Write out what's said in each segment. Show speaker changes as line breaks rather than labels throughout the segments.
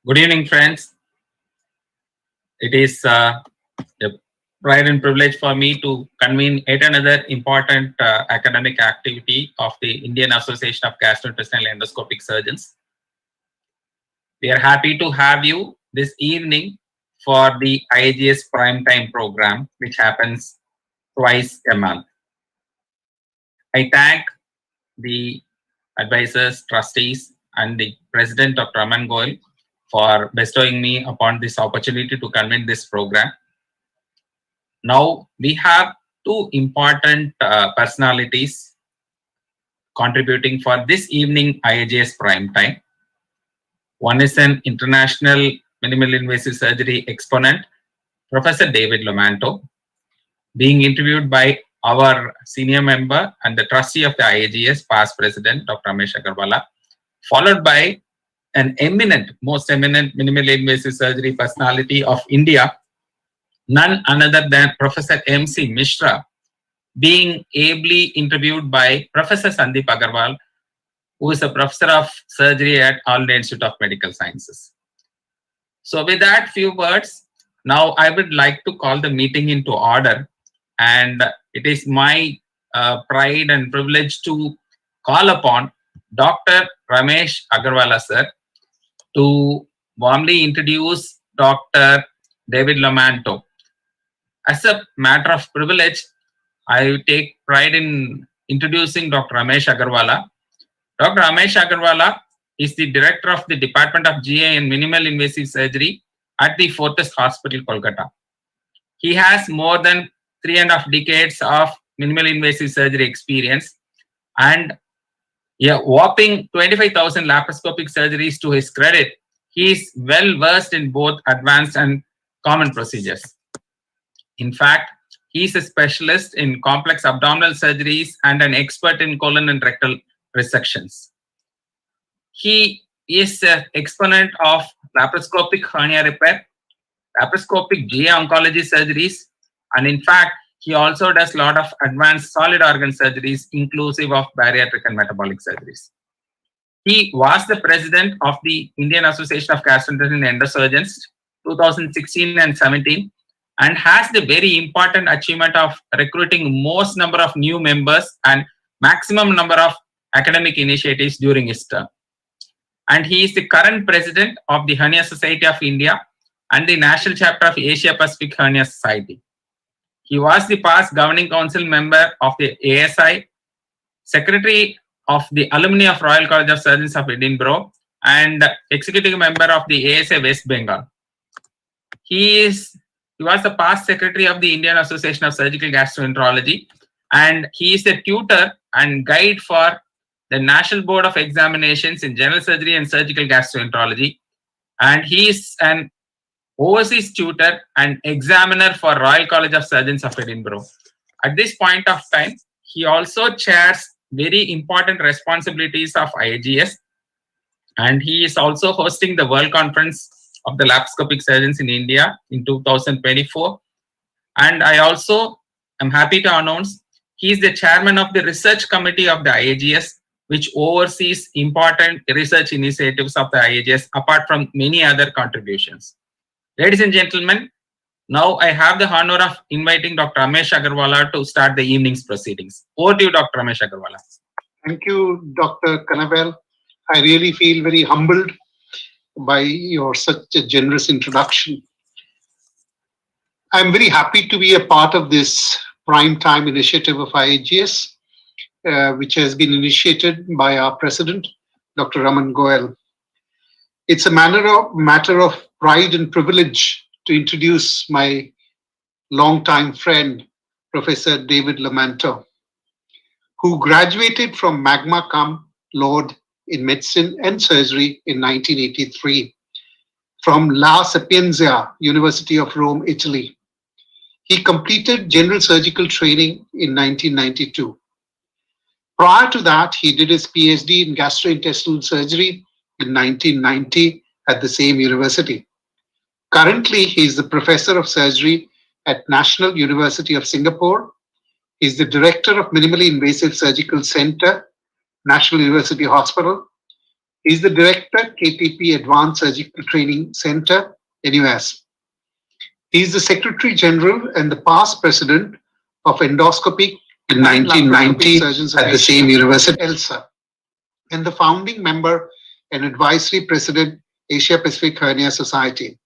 Good evening, friends. It is a pride and privilege for me to convene yet another important academic activity of the Indian Association of Gastrointestinal Endoscopic Surgeons. We are happy to have you this evening for the IAGES Primetime program, which happens twice a month. I thank the advisors, trustees, and the president, Dr. Aman Goel, for bestowing me upon this opportunity to convene this program. Now, we have two important personalities contributing for this evening IAGES prime time. One is an international minimal invasive surgery exponent, Professor David Lomanto, being interviewed by our senior member and the trustee of the IAGES, past president, Dr. Ramesh Agarwalla, followed by an eminent, most eminent minimal invasive surgery personality of India, none other than Professor M.C. Mishra, being ably interviewed by Professor Sandeep Agarwal, who is a professor of surgery at All India Institute of Medical Sciences. So with that few words, now I would like to call the meeting into order, and it is my pride and privilege to call upon Dr. Ramesh Agarwalla sir to warmly introduce Dr. David Lomanto. As a matter of privilege, I take pride in introducing Dr. Ramesh Agarwalla. Dr. Ramesh Agarwalla is the director of the Department of GI and Minimal Invasive Surgery at the Fortis Hospital, Kolkata. He has more than 3.5 decades of minimal invasive surgery experience and a whopping 25,000 laparoscopic surgeries to his credit. He is well versed in both advanced and common procedures. In fact, he is a specialist in complex abdominal surgeries and an expert in colon and rectal resections. He is an exponent of laparoscopic hernia repair, laparoscopic GI oncology surgeries, and in fact, he also does a lot of advanced solid organ surgeries, inclusive of bariatric and metabolic surgeries. He was the president of the Indian Association of Gastrointestinal Endosurgeons 2016 and 17, and has the very important achievement of recruiting most number of new members and maximum number of academic initiatives during his term. And he is the current president of the Hernia Society of India and the National Chapter of Asia Pacific Hernia Society. He was the past governing council member of the ASI, secretary of the alumni of Royal College of Surgeons of Edinburgh, and executive member of the ASI West Bengal. He was the past secretary of the Indian Association of Surgical Gastroenterology, and he is the tutor and guide for the National Board of Examinations in General Surgery and Surgical Gastroenterology, and he is an overseas tutor and examiner for Royal College of Surgeons of Edinburgh. At this point of time, he also chairs very important responsibilities of IAGES, and he is also hosting the World Conference of the Laparoscopic Surgeons in India in 2024. And I also am happy to announce he is the chairman of the research committee of the IAGES, which oversees important research initiatives of the IAGES apart from many other contributions. Ladies and gentlemen, now I have the honor of inviting Dr. Ramesh Agarwalla to start the evening's proceedings. Over to you, Dr. Ramesh Agarwalla.
Thank you, Dr. Kanabel. I really feel very humbled by your such a generous introduction. I'm very happy to be a part of this prime time initiative of IAGES, which has been initiated by our president, Dr. Aman Goel. It's a matter of pride and privilege to introduce my longtime friend, Professor David Lomanto, who graduated from magna cum laude in medicine and surgery in 1983 from La Sapienza, University of Rome, Italy. He completed general surgical training in 1992. Prior to that, he did his PhD in gastrointestinal surgery in 1990 at the same university. Currently, he is the professor of surgery at National University of Singapore. He is the director of Minimally Invasive Surgical Center, National University Hospital. He's the director, KTP Advanced Surgical Training Center, NUS. He's the Secretary General and the past president of endoscopic in 1990 surgeons at the same university, ELSA, and the founding member and advisory president, Asia Pacific Hernia Society.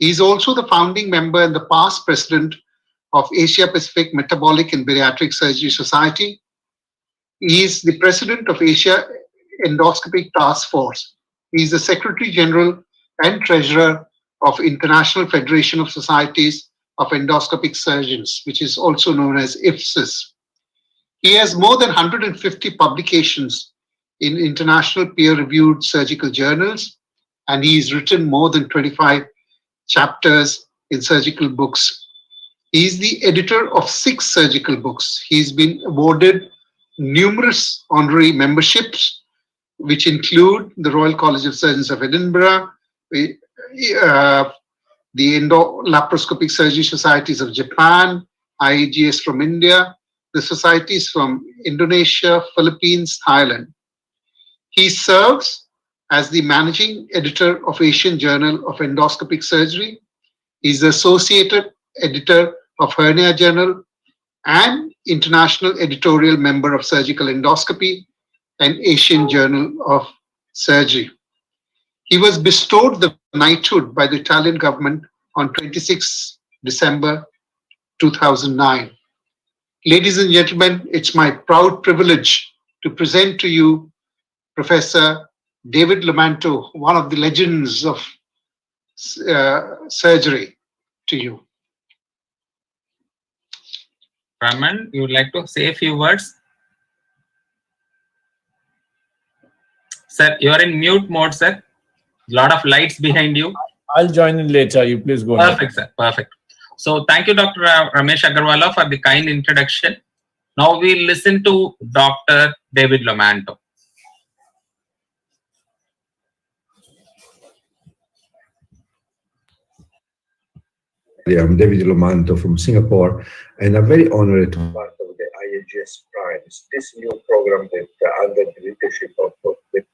He's also the founding member and the past president of Asia Pacific Metabolic and Bariatric Surgery Society. He is the president of Asia Endoscopic Task Force. He is the Secretary General and Treasurer of International Federation of Societies of Endoscopic Surgeons, which is also known as IFSIS. He has more than 150 publications in international peer-reviewed surgical journals, and he's written more than 25 chapters in surgical books. He's the editor of 6 surgical books. He's been awarded numerous honorary memberships, which include the Royal College of Surgeons of Edinburgh, the Endo-Laparoscopic Surgery Societies of Japan, IAGES from India, the societies from Indonesia, Philippines, Thailand. He serves as the managing editor of Asian Journal of Endoscopic Surgery. He's the associated editor of Hernia Journal and international editorial member of Surgical Endoscopy and Asian Journal of Surgery. He was bestowed the knighthood by the Italian government on 26 December 2009. Ladies and gentlemen, it's my proud privilege to present to you Professor David Lomanto, one of the legends of surgery, to you.
Raman, you would like to say a few words? Sir, you are in mute mode, sir. Lot of lights behind you.
I'll join in later. You please go ahead.
Perfect, sir. Perfect. So thank you, Dr. Ramesh Agarwalla, for the kind introduction. Now we'll listen to Dr. David Lomanto.
I'm David Lomanto from Singapore, and I'm very honored to be part of the IAGES Primes, this new program that under the leadership of the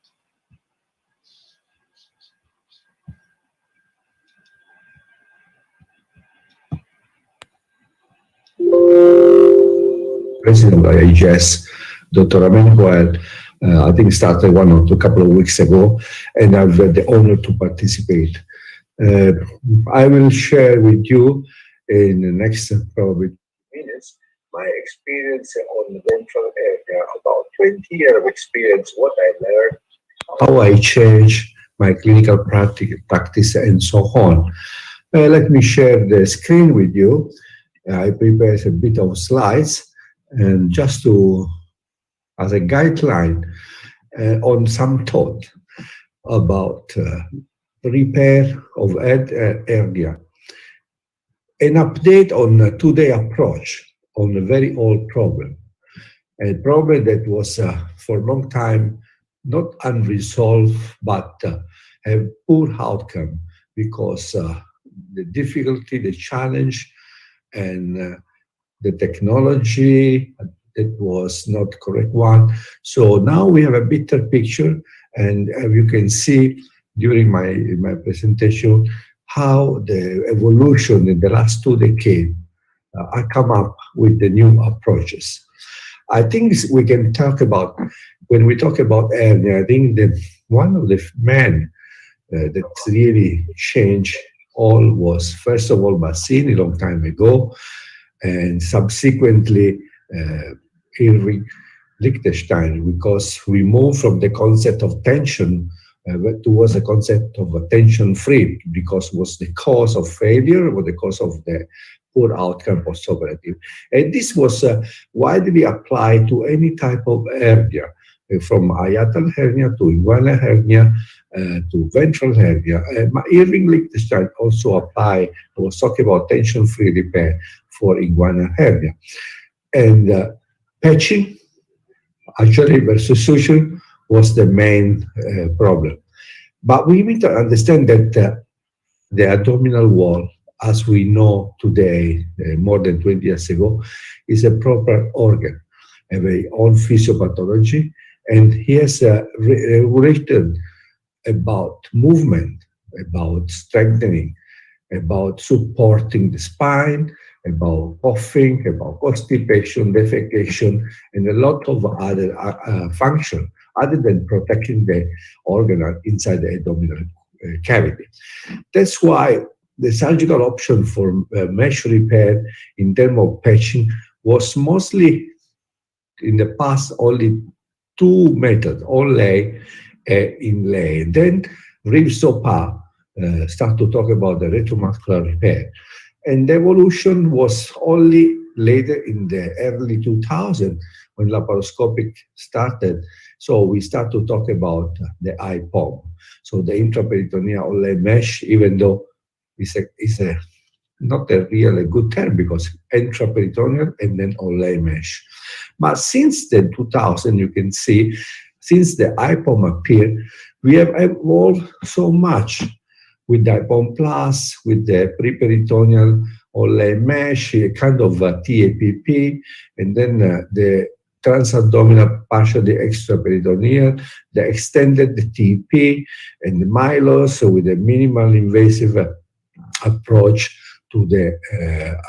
President of IAGES, Dr. Ramesh. I think started a couple of weeks ago, and I've had the honor to participate. I will share with you in the next probably minutes my experience on the ventral area, about 20 years of experience, what I learned, how I changed my clinical practice, and so on. Let me share the screen with you. I prepared a bit of slides, and just to as a guideline on some thought about repair of hernia. An update on a two-day approach on a very old problem. A problem that was for a long time not unresolved, but have poor outcome because the difficulty, the challenge, and the technology that was not the correct one. So now we have a better picture, and you can see during my presentation how the evolution in the last 2 decades I come up with the new approaches. I think we can talk about, when we talk about hernia, I think that one of the men that really changed all was, first of all, Bassini a long time ago, and subsequently Irving Liechtenstein, because we moved from the concept of tension towards the concept of tension-free, because it was the cause of failure or the cause of the poor outcome postoperative. And this was widely applied to any type of hernia, from hiatal hernia to inguinal hernia to ventral hernia. Irving Liechtenstein also applied, was talking about tension-free repair for inguinal hernia. And patching, actually, versus suture was the main problem. But we need to understand that the abdominal wall, as we know today, more than 20 years ago, is a proper organ, a very own physiopathology, And he has written about movement, about strengthening, about supporting the spine, about coughing, about constipation, defecation, and a lot of other function other than protecting the organ inside the abdominal cavity. That's why the surgical option for mesh repair in terms of patching was mostly in the past only two methods, onlay and inlay. Then Reeves Sopa start to talk about the retromuscular repair. And the evolution was only later in the early 2000 when laparoscopic started. So we start to talk about the IPOM. So the intraperitoneal onlay mesh, even though it's not a really good term because intraperitoneal and then onlay mesh. But since the 2000, you can see, since the IPOM appeared, we have evolved so much with the IPOM Plus, with the preperitoneal onlay mesh, a kind of TAPP, and then the transabdominal partially extraperitoneal, the extended TP, and the Milos with a minimal invasive approach to the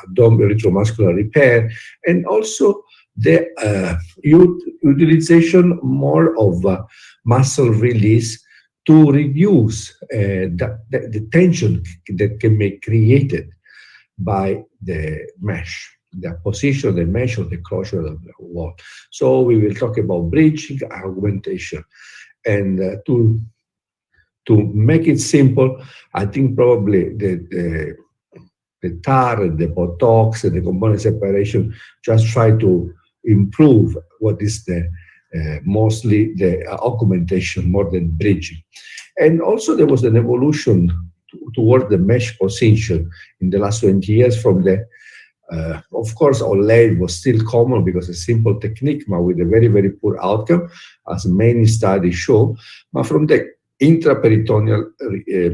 abdominal retromuscular repair, and also the utilization more of muscle release to reduce the tension that can be created by the mesh, the position of the mesh or the closure of the wall. So we will talk about bridging, augmentation, and to make it simple, I think probably the TAR and the Botox and the component separation just try to improve what is the mostly the augmentation more than bridging. And also there was an evolution toward the mesh position in the last 20 years from the, of course, onlay was still common because a simple technique, but with a very, very poor outcome, as many studies show, but from the intraperitoneal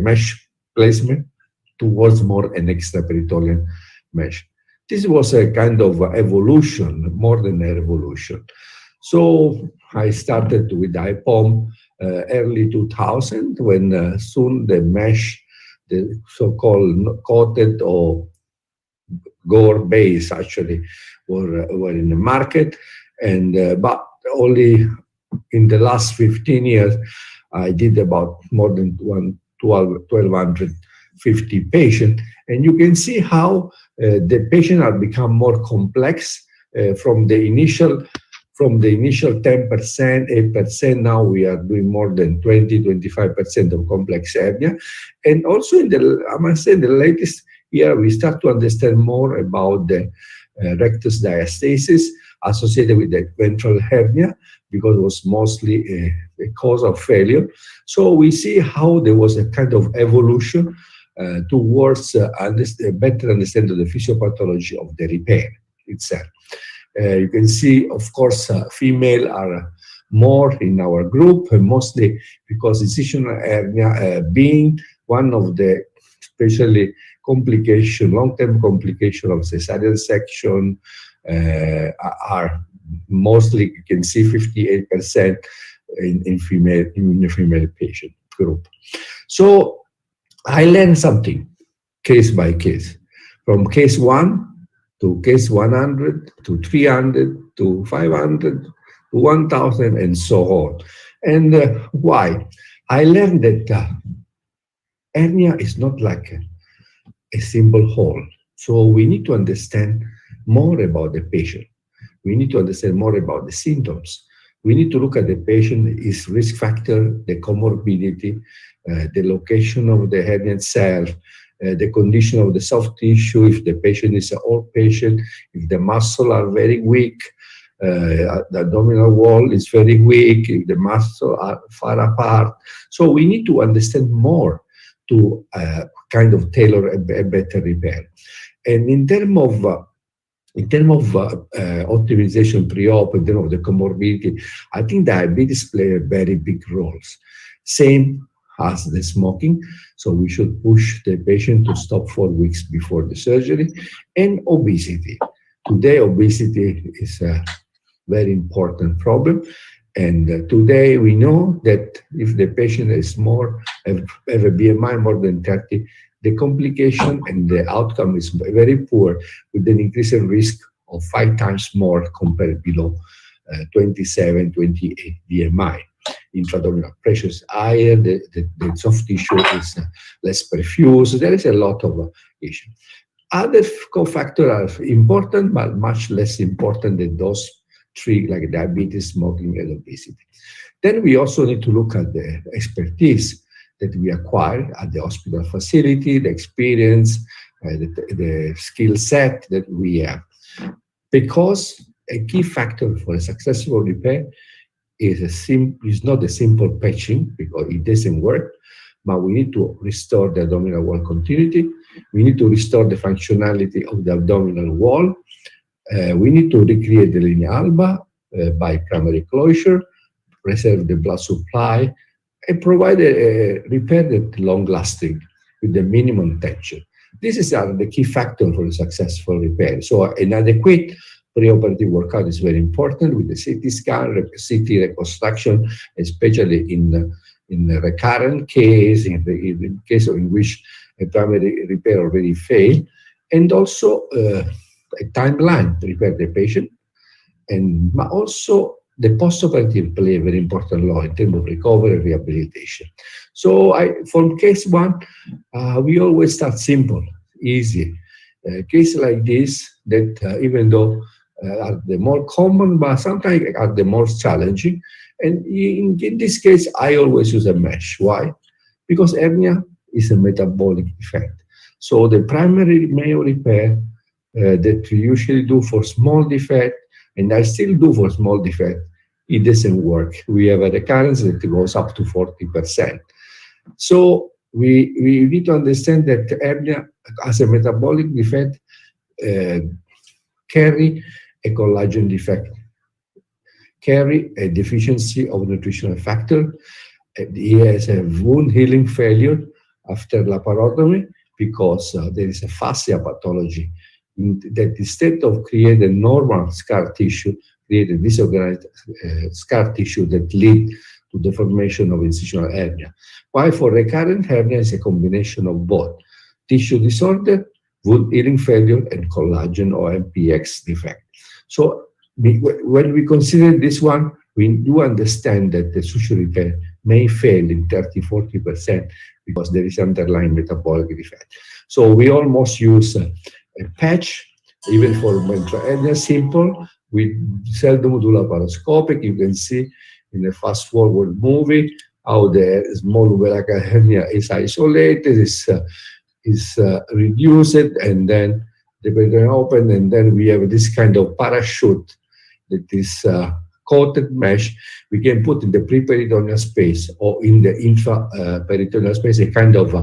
mesh placement towards more an extraperitoneal mesh. This was a kind of evolution, more than a revolution. So I started with IPOM early 2000 when soon the mesh, the so-called coated or gore base actually were in the market, and but only in the last 15 years I did about more than 1,250 patients, and you can see how the patients have become more complex from the initial 10%, 8%, now we are doing more than 20-25% of complex hernia. And also in the, I must say, the latest year, we start to understand more about the rectus diastasis associated with the ventral hernia, because it was mostly a cause of failure. So we see how there was a kind of evolution towards a better understanding of the physiopathology of the repair itself. You can see, of course, female are more in our group, mostly because incisional hernia being one of the especially complication, long-term complication of cesarean section are mostly, you can see 58% in the female patient group. So I learned something case by case, from case 1 to case 100 to 300 to 500 to 1,000 and so on. And why? I learned that hernia is not like a simple hole. So we need to understand more about the patient. We need to understand more about the symptoms. We need to look at the patient, his risk factor, the comorbidity, the location of the hernia itself, the condition of the soft tissue, if the patient is an old patient, if the muscles are very weak, the abdominal wall is very weak, if the muscles are far apart. So we need to understand more to kind of tailor a better repair. And in terms of optimization pre-op, in terms of the comorbidity, I think diabetes play a very big roles. Same as the smoking, so we should push the patient to stop 4 weeks before the surgery, and obesity. Today, obesity is a very important problem, And today we know that if the patient is have a BMI more than 30, the complication and the outcome is very poor, with an increased risk of 5 times more compared below 27, 28 BMI. Intra-abdominal pressure is higher, the soft tissue is less perfused. There is a lot of issues. Other cofactors are important, but much less important than those 3, like diabetes, smoking, and obesity. Then we also need to look at the expertise that we acquire at the hospital facility, the experience, the skill set that we have. Because a key factor for a successful repair is not a simple patching, because it doesn't work, but we need to restore the abdominal wall continuity. We need to restore the functionality of the abdominal wall. We need to recreate the linea alba by primary closure, preserve the blood supply, and provide a repair that long-lasting with the minimum tension. These are the key factors for a successful repair. So an adequate preoperative workout is very important, with the CT scan, CT reconstruction, especially in a recurrent case, in the case in which a primary repair already failed, and also a timeline to repair the patient, but also the post-operative play a very important role in terms of recovery and rehabilitation. So from case 1, we always start simple, easy. Cases like this that even though are the more common, but sometimes are the most challenging. And in this case, I always use a mesh. Why? Because hernia is a metabolic defect. So the primary Mayo repair that we usually do for small defect, and I still do for small defect, it doesn't work. We have a recurrence that goes up to 40%. So we need to understand that hernia as a metabolic defect carry a collagen defect, carry a deficiency of nutritional factor. He has a wound healing failure after laparotomy because there is a fascia pathology that instead of creating normal scar tissue, create a disorganized scar tissue that lead to the formation of incisional hernia. While for recurrent hernia is a combination of both tissue disorder, wound healing failure, and collagen or MPX defect. So when we consider this one, we do understand that the suture repair may fail in 30–40% because there is underlying metabolic defect. So we almost use a patch, even for ventral hernia, simple. We seldom do laparoscopic. You can see in the fast forward movie how the small umbilical hernia is isolated, is reduced, and then the peritoneum open, and then we have this kind of parachute that is coated mesh. We can put in the pre-peritoneal space or in the intra-peritoneal space a kind of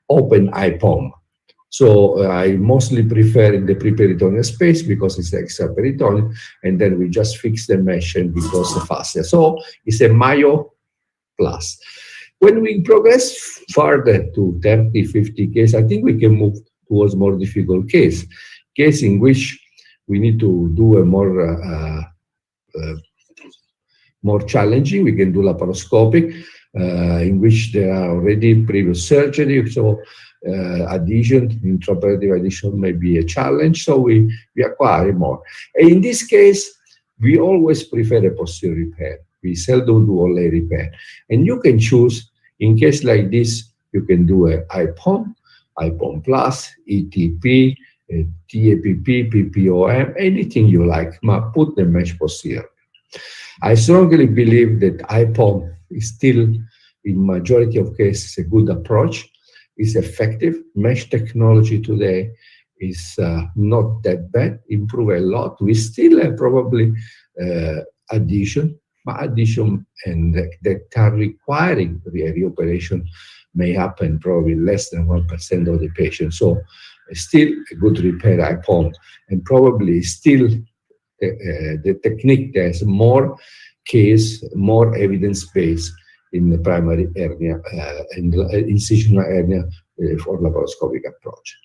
open IPOM. So I mostly prefer in the pre-peritoneal space because it's extra peritoneum, and then we just fix the mesh and we close the fascia. So it's a Mayo plus. When we progress further to 30–50 cases, I think we can move towards more difficult case in which we need to do a more challenging. We can do laparoscopic, in which there are already previous surgery. So adhesion, intraoperative adhesion may be a challenge. So we acquire more. And in this case, we always prefer a posterior repair. We seldom do only repair. And you can choose, in case like this, you can do a IPOM, IPOM plus, ETP, TAPP, PPOM, anything you like, but put the mesh posterior. I strongly believe that IPOM is still, in majority of cases, a good approach. It's effective. Mesh technology today is not that bad, improve a lot. We still have probably adhesion, but adhesion and that are requiring reoperation may happen probably less than 1% of the patients. So still a good repair IPOM, and probably still the technique that has more case, more evidence base in the primary hernia and incisional hernia for laparoscopic approach.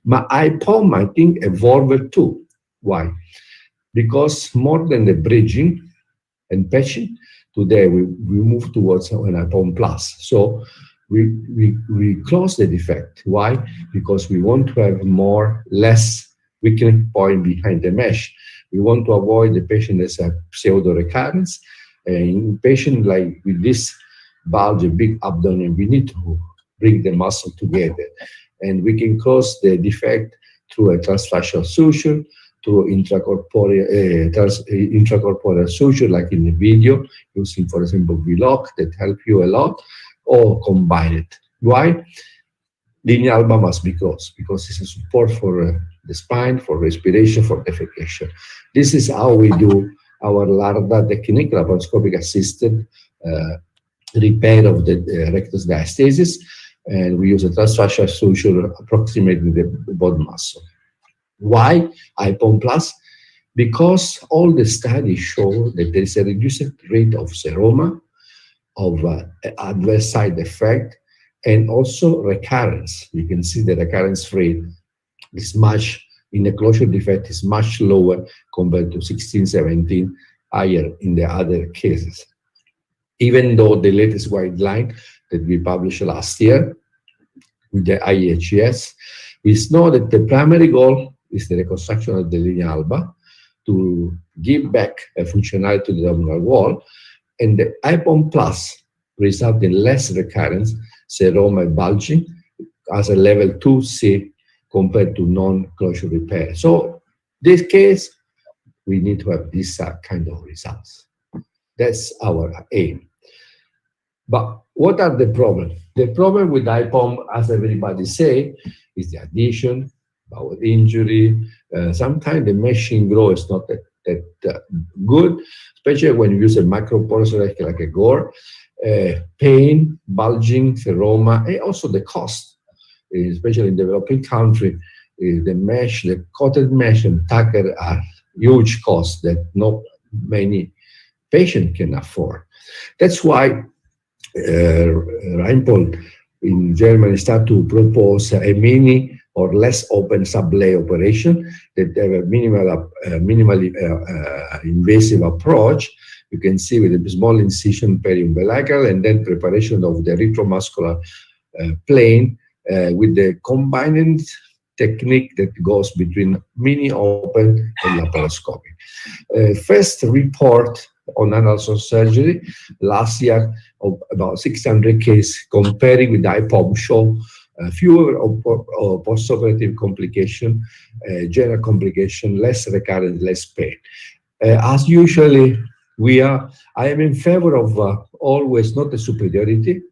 But IPOM, I think, evolved too. Why? Because more than the bridging and patching, today we move towards an IPOM plus. So we close the defect. Why? Because we want to have less weakening point behind the mesh. We want to avoid the patient as a pseudo recurrence. In patient like with this bulge, a big abdomen, we need to bring the muscle together, and we can close the defect through a transfascial suture, through intracorporeal suture, like in the video, using, for example, VLOC that help you a lot, or combine it. Why? Linea alba must be closed because it's a support for the spine, for respiration, for defecation. This is how we do our LARDA technique, laparoscopic assisted repair of the rectus diastasis, and we use a transfascial suture approximating the bone muscle. Why IPOM plus? Because all the studies show that there is a reduced rate of seroma, of adverse side effect, and also recurrence. You can see the recurrence rate is much, in the closure defect, is much lower compared to 16, 17, higher in the other cases. Even though the latest guideline that we published last year with the IAGES, we know that the primary goal is the reconstruction of the linea alba to give back a functionality to the abdominal wall, and the IPOM plus result in less recurrence, seroma bulging, as a level 2C compared to non-closure repair. So this case, we need to have this kind of results. That's our aim. But what are the problems? The problem with IPOM, as everybody say, is the adhesion, bowel injury. Sometimes the meshing growth is not that good, especially when you use a microporous like a gore. Pain, bulging, seroma, and also the cost, especially in developing country, the mesh, the coated mesh and tacker are huge costs that not many patients can afford. That's why Reinhold in Germany started to propose a mini or less open sublay operation that have a minimally invasive approach. You can see with a small incision periumbilical and then preparation of the retromuscular plane with the combined technique that goes between mini open and laparoscopy. First report on analysis surgery last year of about 600 cases comparing with IPOM show fewer postoperative complication, general complication, less recurrent, less pain. As usually, I am in favor of always not the superiority,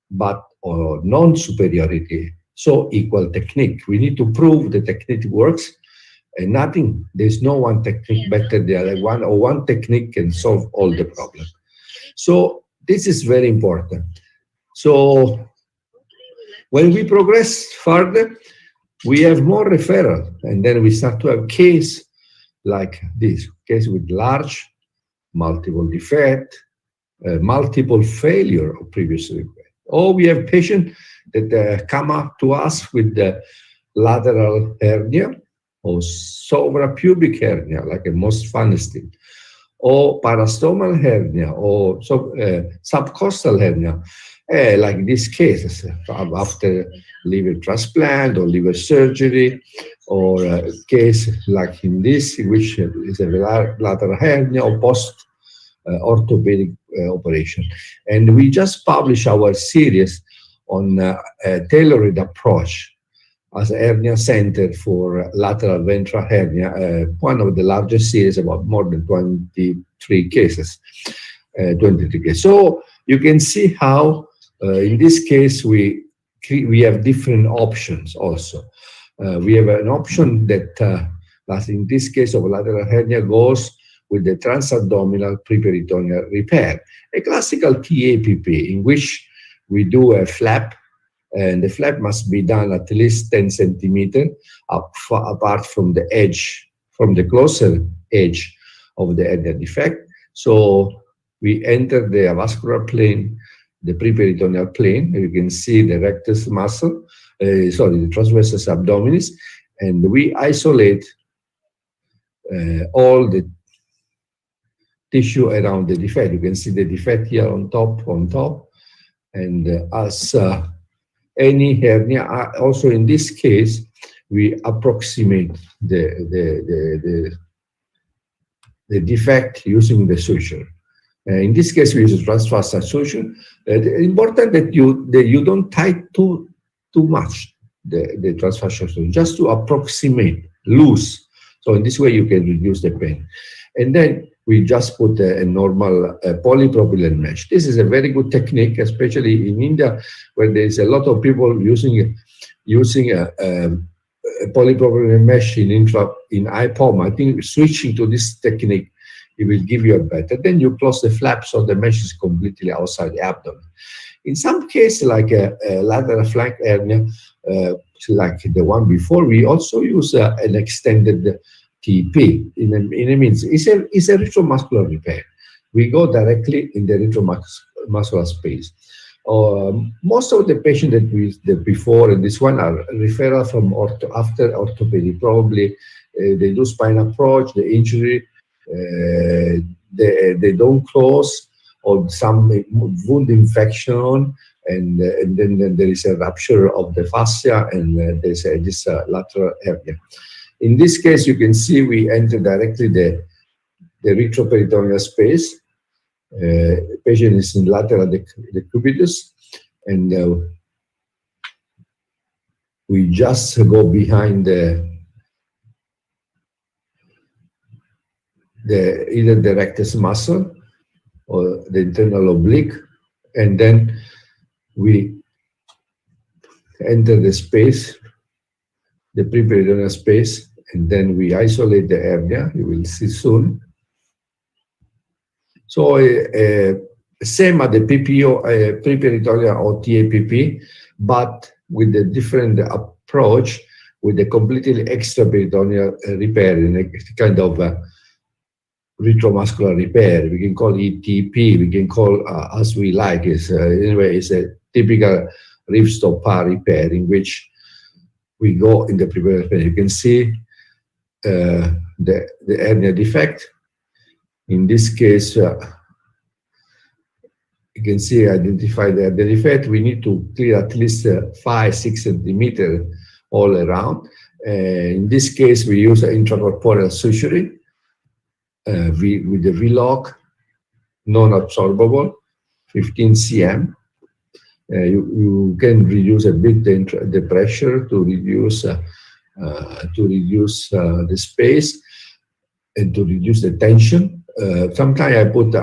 but non-superiority. So equal technique. We need to prove the technique works, and there's no one technique better than the other one, or one technique can solve all the problems. So this is very important. So when we progress further, we have more referral, and then we start to have case like this, case with large multiple defect, multiple failure of previous repair. Or we have patients that come up to us with the lateral hernia or suprapubic hernia, like a most Phanestin, or parastomal hernia or subcostal hernia, like these cases after liver transplant or liver surgery, or a case like in this, which is a lateral hernia or post orthopedic operation. And we just published our series on a tailored approach as a hernia center for lateral ventral hernia, one of the largest series, about more than 23 cases. So you can see how in this case we have different options also. We have an option that, as in this case of lateral hernia, goes with the transabdominal preperitoneal repair, a classical TAPP in which we do a flap, and the flap must be done at least 10 centimeters apart from the edge, from the closer edge of the hernia defect. So we enter the avascular plane, the preperitoneal plane, and you can see the rectus muscle, the transversus abdominis, and we isolate all the tissue around the defect. You can see the defect here on top, and as any hernia, also in this case, we approximate the defect using the suture. In this case, we use transversal suture. Important that you don't tight too much the transversal suture, just to approximate, loose. So in this way, you can reduce the pain. And then we just put a normal polypropylene mesh. This is a very good technique, especially in India, where there is a lot of people using a polypropylene mesh in IPOM. I think switching to this technique, it will give you a better. Then you close the flap so the mesh is completely outside the abdomen. In some cases, like a lateral flank hernia, like the one before, we also use an extended TP. In a means, it's a retromuscular repair. We go directly in the retromuscular space. Most of the patients that we did before and this one are referral from after orthopedic. Probably they do spine approach, the injury, they don't close, or some wound infection, and then there is a rupture of the fascia, and there's this lateral hernia. In this case, you can see we enter directly the retroperitoneal space. Patient is in lateral decubitus, and we just go behind either the rectus muscle or the internal oblique, and then we enter the space, the preperitoneal space, and then we isolate the hernia. You will see soon. So same at the PPO, preperitoneal or TAPP, but with a different approach, with a completely extraperitoneal repair, in a kind of retromuscular repair. We can call it TP, we can call as we like. Anyway, it's a typical ripstop repair in which we go in the preperitoneal. You can see the hernia defect. In this case, you can see, identify the defect. We need to clear at least 5-6 centimeters all around. In this case, we use intracorporeal suturing with the V-lock, non-absorbable, 15 cm. You can reduce a bit the pressure to reduce the space and to reduce the tension. Sometimes I put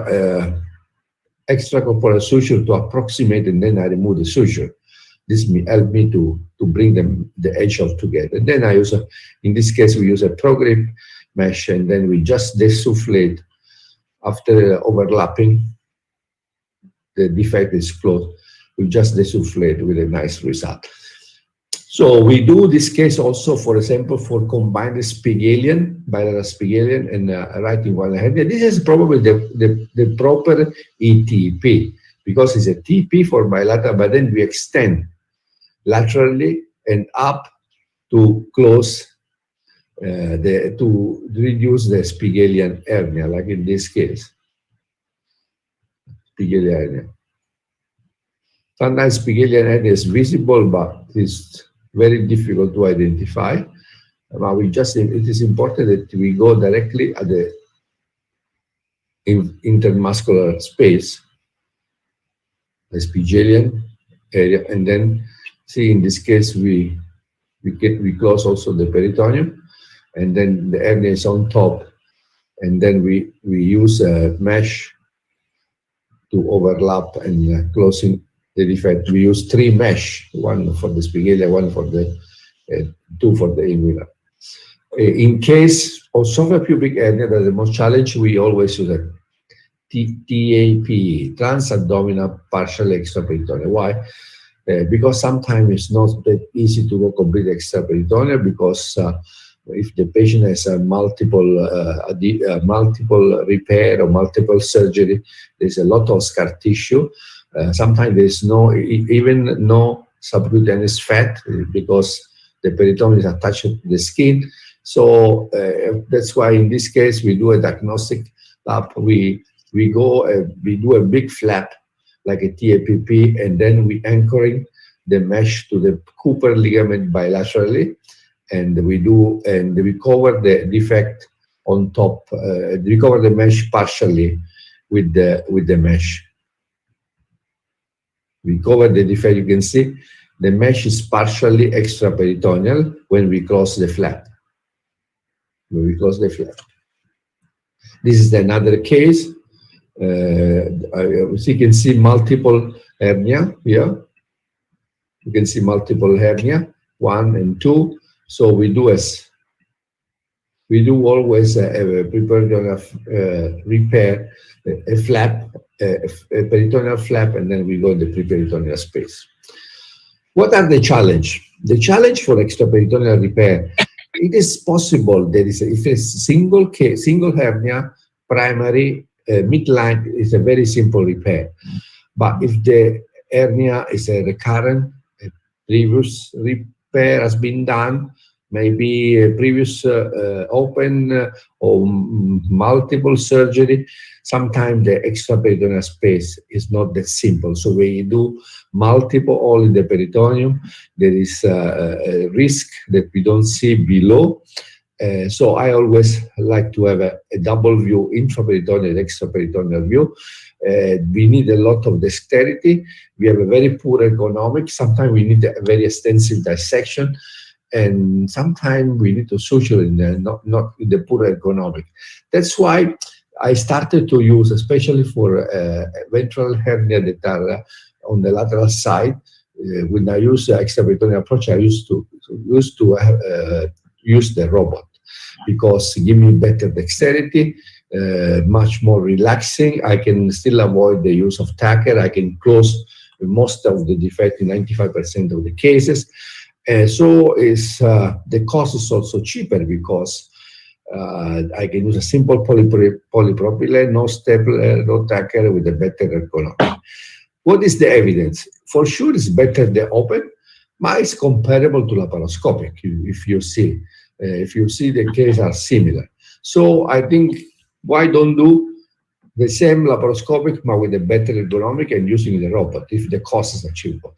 extracorporeal suture to approximate, and then I remove the suture. This help me to bring the edge of together. And then I use in this case we use a ProGrip mesh, and then we just desufflate after overlapping. The defect is closed. We just desufflate with a nice result. So we do this case also, for example, for combined Spigelian, bilateral Spigelian, and right inguinal hernia. This is probably the proper ETP, because it's a TP for bilateral, but then we extend laterally and up to close, to reduce the Spigelian hernia, like in this case, Spigelian hernia. Sometimes Spigelian hernia is visible, but it's very difficult to identify. But it is important that we go directly at the intermuscular space, the Spigelian area, and then see, in this case we close also the peritoneum, and then the hernia is on top, and then we use a mesh to overlap and closing the defect. We use 3 mesh, one for the Spigelian, one for the 2 for the inguinal. In case of suprapubic hernia, that's the most challenge. We always use a TAP, trans-abdominal partial extraperitoneal. Why? Because sometimes it's not that easy to go complete extraperitoneal, because if the patient has a multiple repair or multiple surgery, there's a lot of scar tissue. Sometimes there's even no subcutaneous fat, because the peritoneum is attached to the skin. So that's why in this case we do a diagnostic flap, we do a big flap like a TAPP, and then we anchoring the mesh to the Cooper ligament bilaterally, and we cover the defect on top. We cover the mesh partially with the mesh. We cover the defect. You can see the mesh is partially extraperitoneal when we close the flap. When we close the flap. This is another case. You can see multiple hernia here. You can see multiple hernia, 1 and 2. So we do always a peritoneal repair, a flap, a peritoneal flap, and then we go in the preperitoneal space. What are the challenge? The challenge for extraperitoneal repair, it is possible there is if a single hernia, primary, midline is a very simple repair. But if the hernia is a recurrent, a previous repair has been done, maybe a previous open or multiple surgery, sometimes the extraperitoneal space is not that simple. So when you do multiple all in the peritoneum, there is a risk that we don't see below. So I always like to have a double view, intraperitoneal and extraperitoneal view. We need a lot of dexterity. We have a very poor ergonomics. Sometimes we need a very extensive dissection, and sometimes we need to suture in the, not in the poor ergonomic. That's why I started to use, especially for ventral hernia that are on the lateral side. When I use the extraperitoneal approach, I used to use the robot, because it gives me better dexterity, much more relaxing. I can still avoid the use of tacker. I can close most of the defect in 95% of the cases. So the cost is also cheaper, because I can use a simple polypropylene, no stapler, no tacker, with a better ergonomics. What is the evidence? For sure, it's better the open, but it's comparable to laparoscopic. If you see the cases are similar. So I think, why don't do the same laparoscopic but with a better ergonomic and using the robot if the cost is achievable?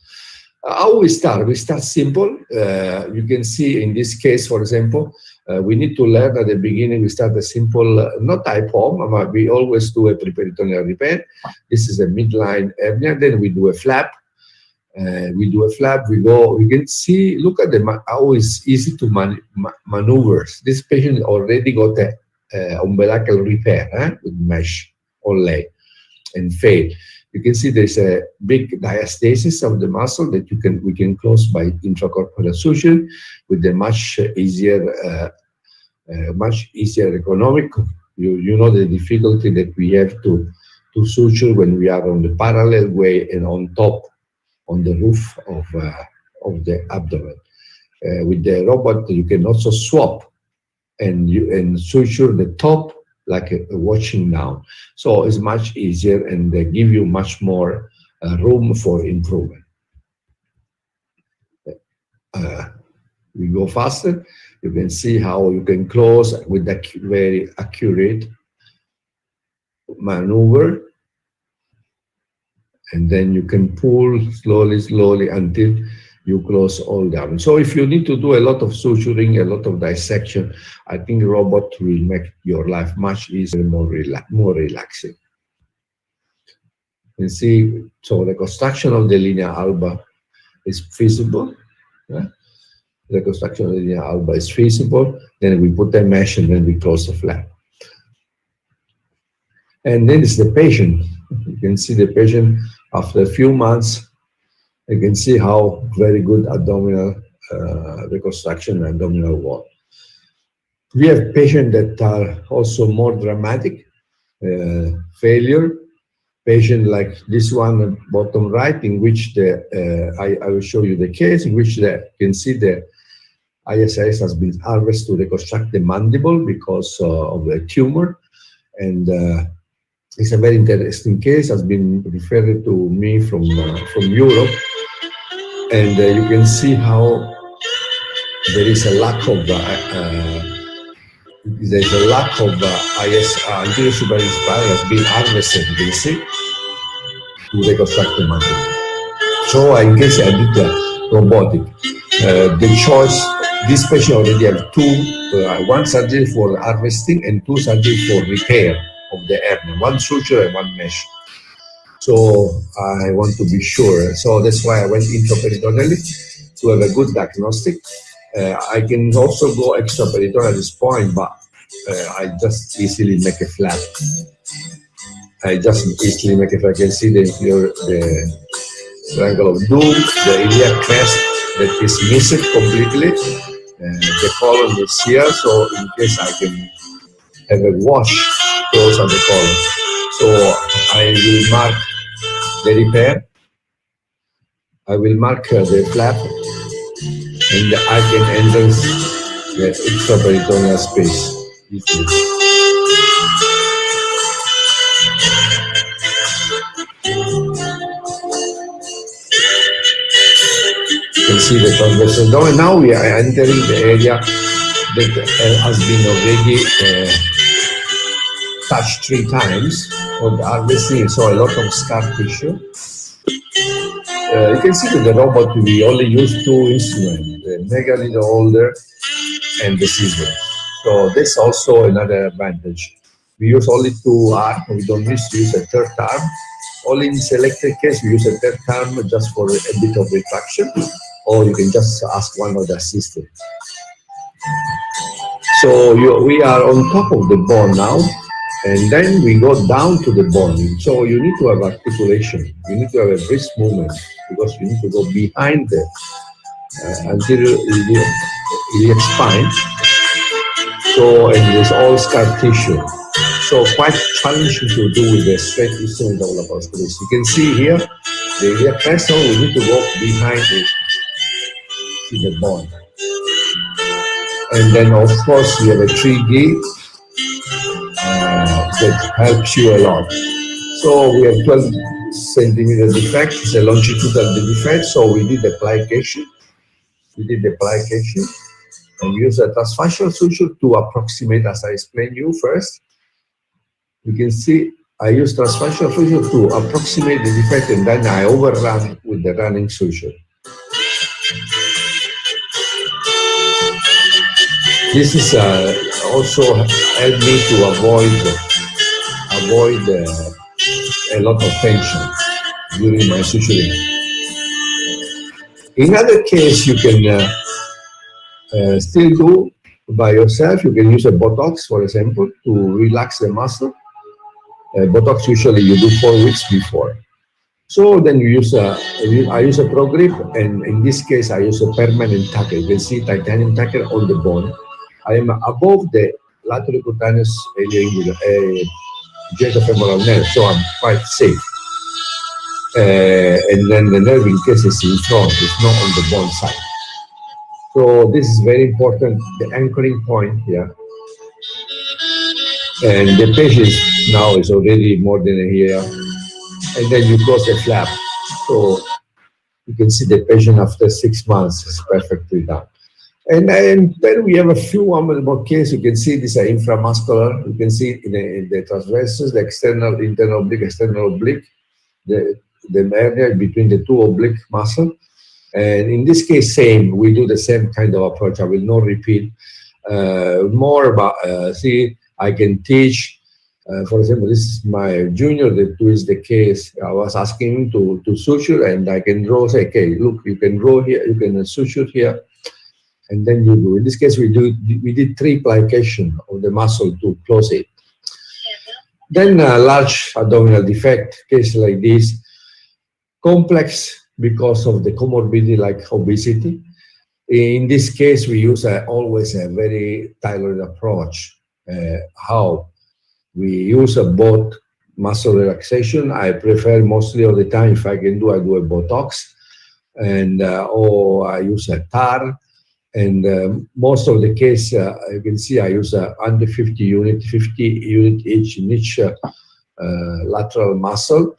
How we start? We start simple. You can see in this case, for example, we need to learn at the beginning. We start a simple, not IPOM, but we always do a preperitoneal repair. This is a midline hernia. Then we do a flap. We go, we can see, look at how it's easy to maneuver. This patient already got a umbilical repair with mesh onlay and failed. You can see there's a big diastasis of the muscle that we can close by intracorporeal suture with a much easier ergonomic. You know the difficulty that we have to suture when we are on the parallel way and on top, on the roof of the abdomen. With the robot, you can also swap and suture the top like a watching now. So it's much easier, and they give you much more room for improvement. We go faster. You can see how you can close with a very accurate maneuver. And then you can pull slowly until you close all down. So if you need to do a lot of suturing, a lot of dissection, I think robot will make your life much easier, more relaxing. You can see, so the construction of the linea alba is feasible. Yeah? The construction of the linea alba is feasible. Then we put a mesh and then we close the flap. And then it's the patient. You can see the patient after a few months. You can see how very good abdominal reconstruction and abdominal wall. We have patients that are also more dramatic, failure. Patient like this one, bottom right, in which I will show you the case in which you can see the ISIS has been harvested to reconstruct the mandible because of the tumor. And it's a very interesting case, has been referred to me from Europe. And you can see how there is a lack of there's a lack of anterior superior spine has been harvested, you can see, to reconstruct the muscle. So in case I did robotic, the choice, this patient already have one surgery for harvesting and 2 surgery for repair of the hernia, 1 suture and 1 mesh. So I want to be sure. So that's why I went intraperitoneally to have a good diagnostic. I can also go extraperitoneal at this point, but I just easily make a flap. I just easily make a flap. I can see the triangle of doom, the iliac crest that is missing completely. The colon is here, so in case I can have a wash close on the colon. So I will mark the repair. I will mark the flap, and I can enter the extraperitoneal space. You can see the transversal down, and now we are entering the area that has been already touched 3 times for the harvesting, so a lot of scar tissue. You can see that the robot, we only use 2 instruments, the mega needle holder and the scissor. So that's also another advantage. We use only 2 arms, we don't need to use a 3rd arm. Only in selected case, we use a 3rd arm just for a bit of retraction, or you can just ask one of the assistants. So we are on top of the bone now, and then we go down to the bone. So you need to have articulation, you need to have a wrist movement, because you need to go behind the anterior iliac spine. So, and there's all scar tissue. So quite challenging to do with the straight instrument of laparoscopy. You can see here, the iliac crest, so we need to go behind the bone. And then of course you have a 3D that helps you a lot. So we have 12 centimeter defect, it's a longitudinal defect, so we did the plication. And we use a transfusional suture to approximate, as I explained you first. You can see I use transfusional suture to approximate the defect, and then I overrun with the running suture. This is also helped me to avoid a lot of tension during my suturing. In other case, you can still do by yourself. You can use a Botox, for example, to relax the muscle. Botox usually you do 4 weeks before. So then you use I use a Pro Grip, and in this case I use a permanent tacker. You can see titanium tacker on the bone. I am above the lateral cutaneous genitofemoral nerve, so I'm quite safe. And then the nerve, in case it's in front, it's not on the bone side. So this is very important, the anchoring point here. And the patient now is already more than a year. And then you close the flap. So you can see the patient after 6 months is perfectly done. And then we have a few more cases. You can see these are inframuscular. You can see in the transversus, the external, internal oblique, external oblique, the area between the 2 oblique muscle. And in this case, same, we do the same kind of approach. I will not repeat. More about, see, I can teach. For example, this is my junior that is the case. I was asking him to suture, and I can draw, say, okay, look, you can draw here, you can suture here, and then you do. In this case, we did 3 plication of the muscle to close it. Then a large abdominal defect, case like this, complex because of the comorbidity like obesity. In this case, we use always a very tailored approach. How? We use both muscle relaxation. I prefer mostly all the time, if I can do, I do a Botox, and or I use a TAR. And most of the case, you can see I use under 50 unit each in each lateral muscle.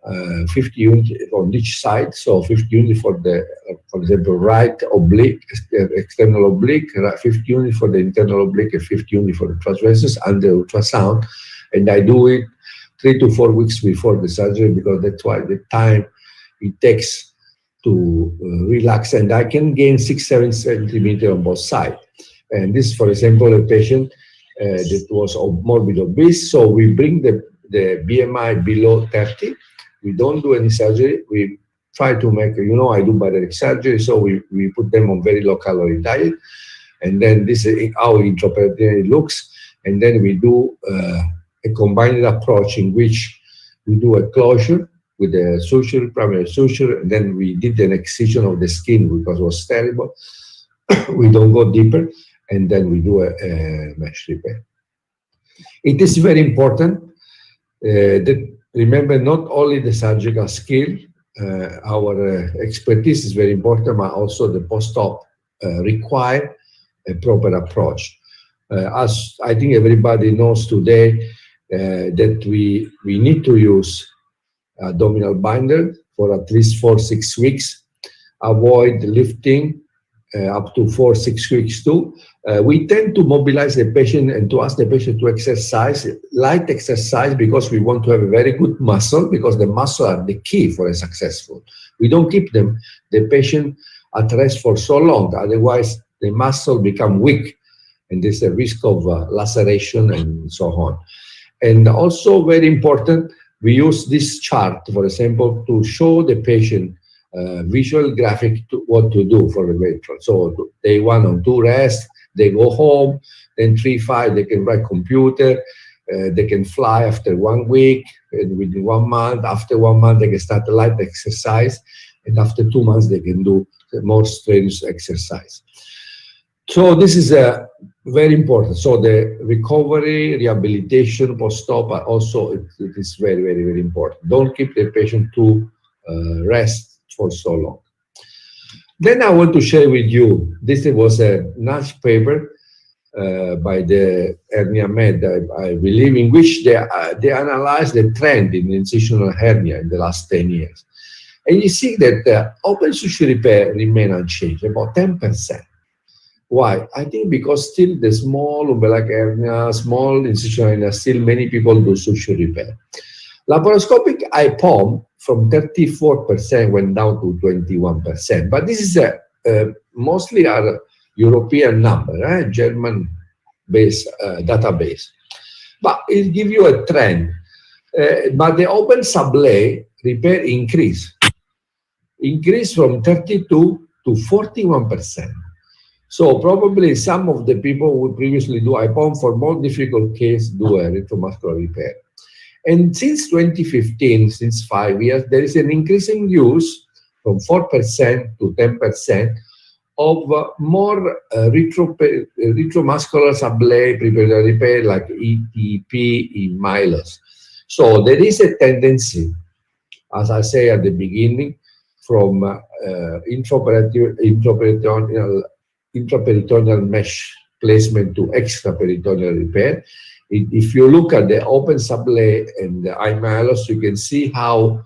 50 units on each side. So 50 units for the, for example, right oblique, external oblique, 50 units for the internal oblique, and 50 units for the transversus under ultrasound. And I do it 3 to 4 weeks before the surgery, because that's why the time it takes to relax, and I can gain 6-7 centimeters on both sides. And this, for example, a patient that was morbid obese, so we bring the BMI below 30. We don't do any surgery. We try to make, I do bariatric surgery, so we put them on very low calorie diet, and then this is how intraperitoneal looks. And then we do a combined approach in which we do a closure with a suture, primary suture, and then we did an excision of the skin because it was terrible. We don't go deeper, and then we do a mesh repair. It is very important that, remember, not only the surgical skill, our expertise is very important, but also the post-op require a proper approach. As I think everybody knows today, that we need to use abdominal binder for at least 4-6 weeks, avoid lifting up to 4-6 weeks too. We tend to mobilize the patient and to ask the patient to exercise, light exercise, because we want to have a very good muscle, because the muscle are the key for a successful. We don't keep the patient at rest for so long, otherwise the muscle become weak, and there's a risk of laceration and so on. And also very important, we use this chart, for example, to show the patient visual graphic to what to do for the veteran. So day 1 or 2 rest, they go home, then 3-5 they can write computer, they can fly after 1 week, and within 1 month, after 1 month they can start a light exercise, and after 2 months they can do more strenuous exercise. So this is very important. So the recovery, rehabilitation, post-op are also, it is very, very, very important. Don't keep the patient to rest for so long. Then I want to share with you, this was a nice paper by the Hernia Med, I believe, in which they analyzed the trend in incisional hernia in the last 10 years. And you see that open suture repair remain unchanged, about 10%. Why? I think because still the small umbilical hernia, small incisional hernia, still many people do suture repair. Laparoscopic IPOM from 34% went down to 21%. But this is mostly our European number, German-based database. But it gives you a trend. But the open sublay repair increased from 32 to 41%. So probably some of the people who previously do IPOM for more difficult case do a retromuscular repair. And since 2015, since 5 years, there is an increasing use from 4% to 10% of more retromuscular sublay preparatory repair like ETP in Milos. So there is a tendency, as I say at the beginning, from intraperitoneal mesh placement to extraperitoneal repair. If you look at the open sublay and the IMALOS, you can see how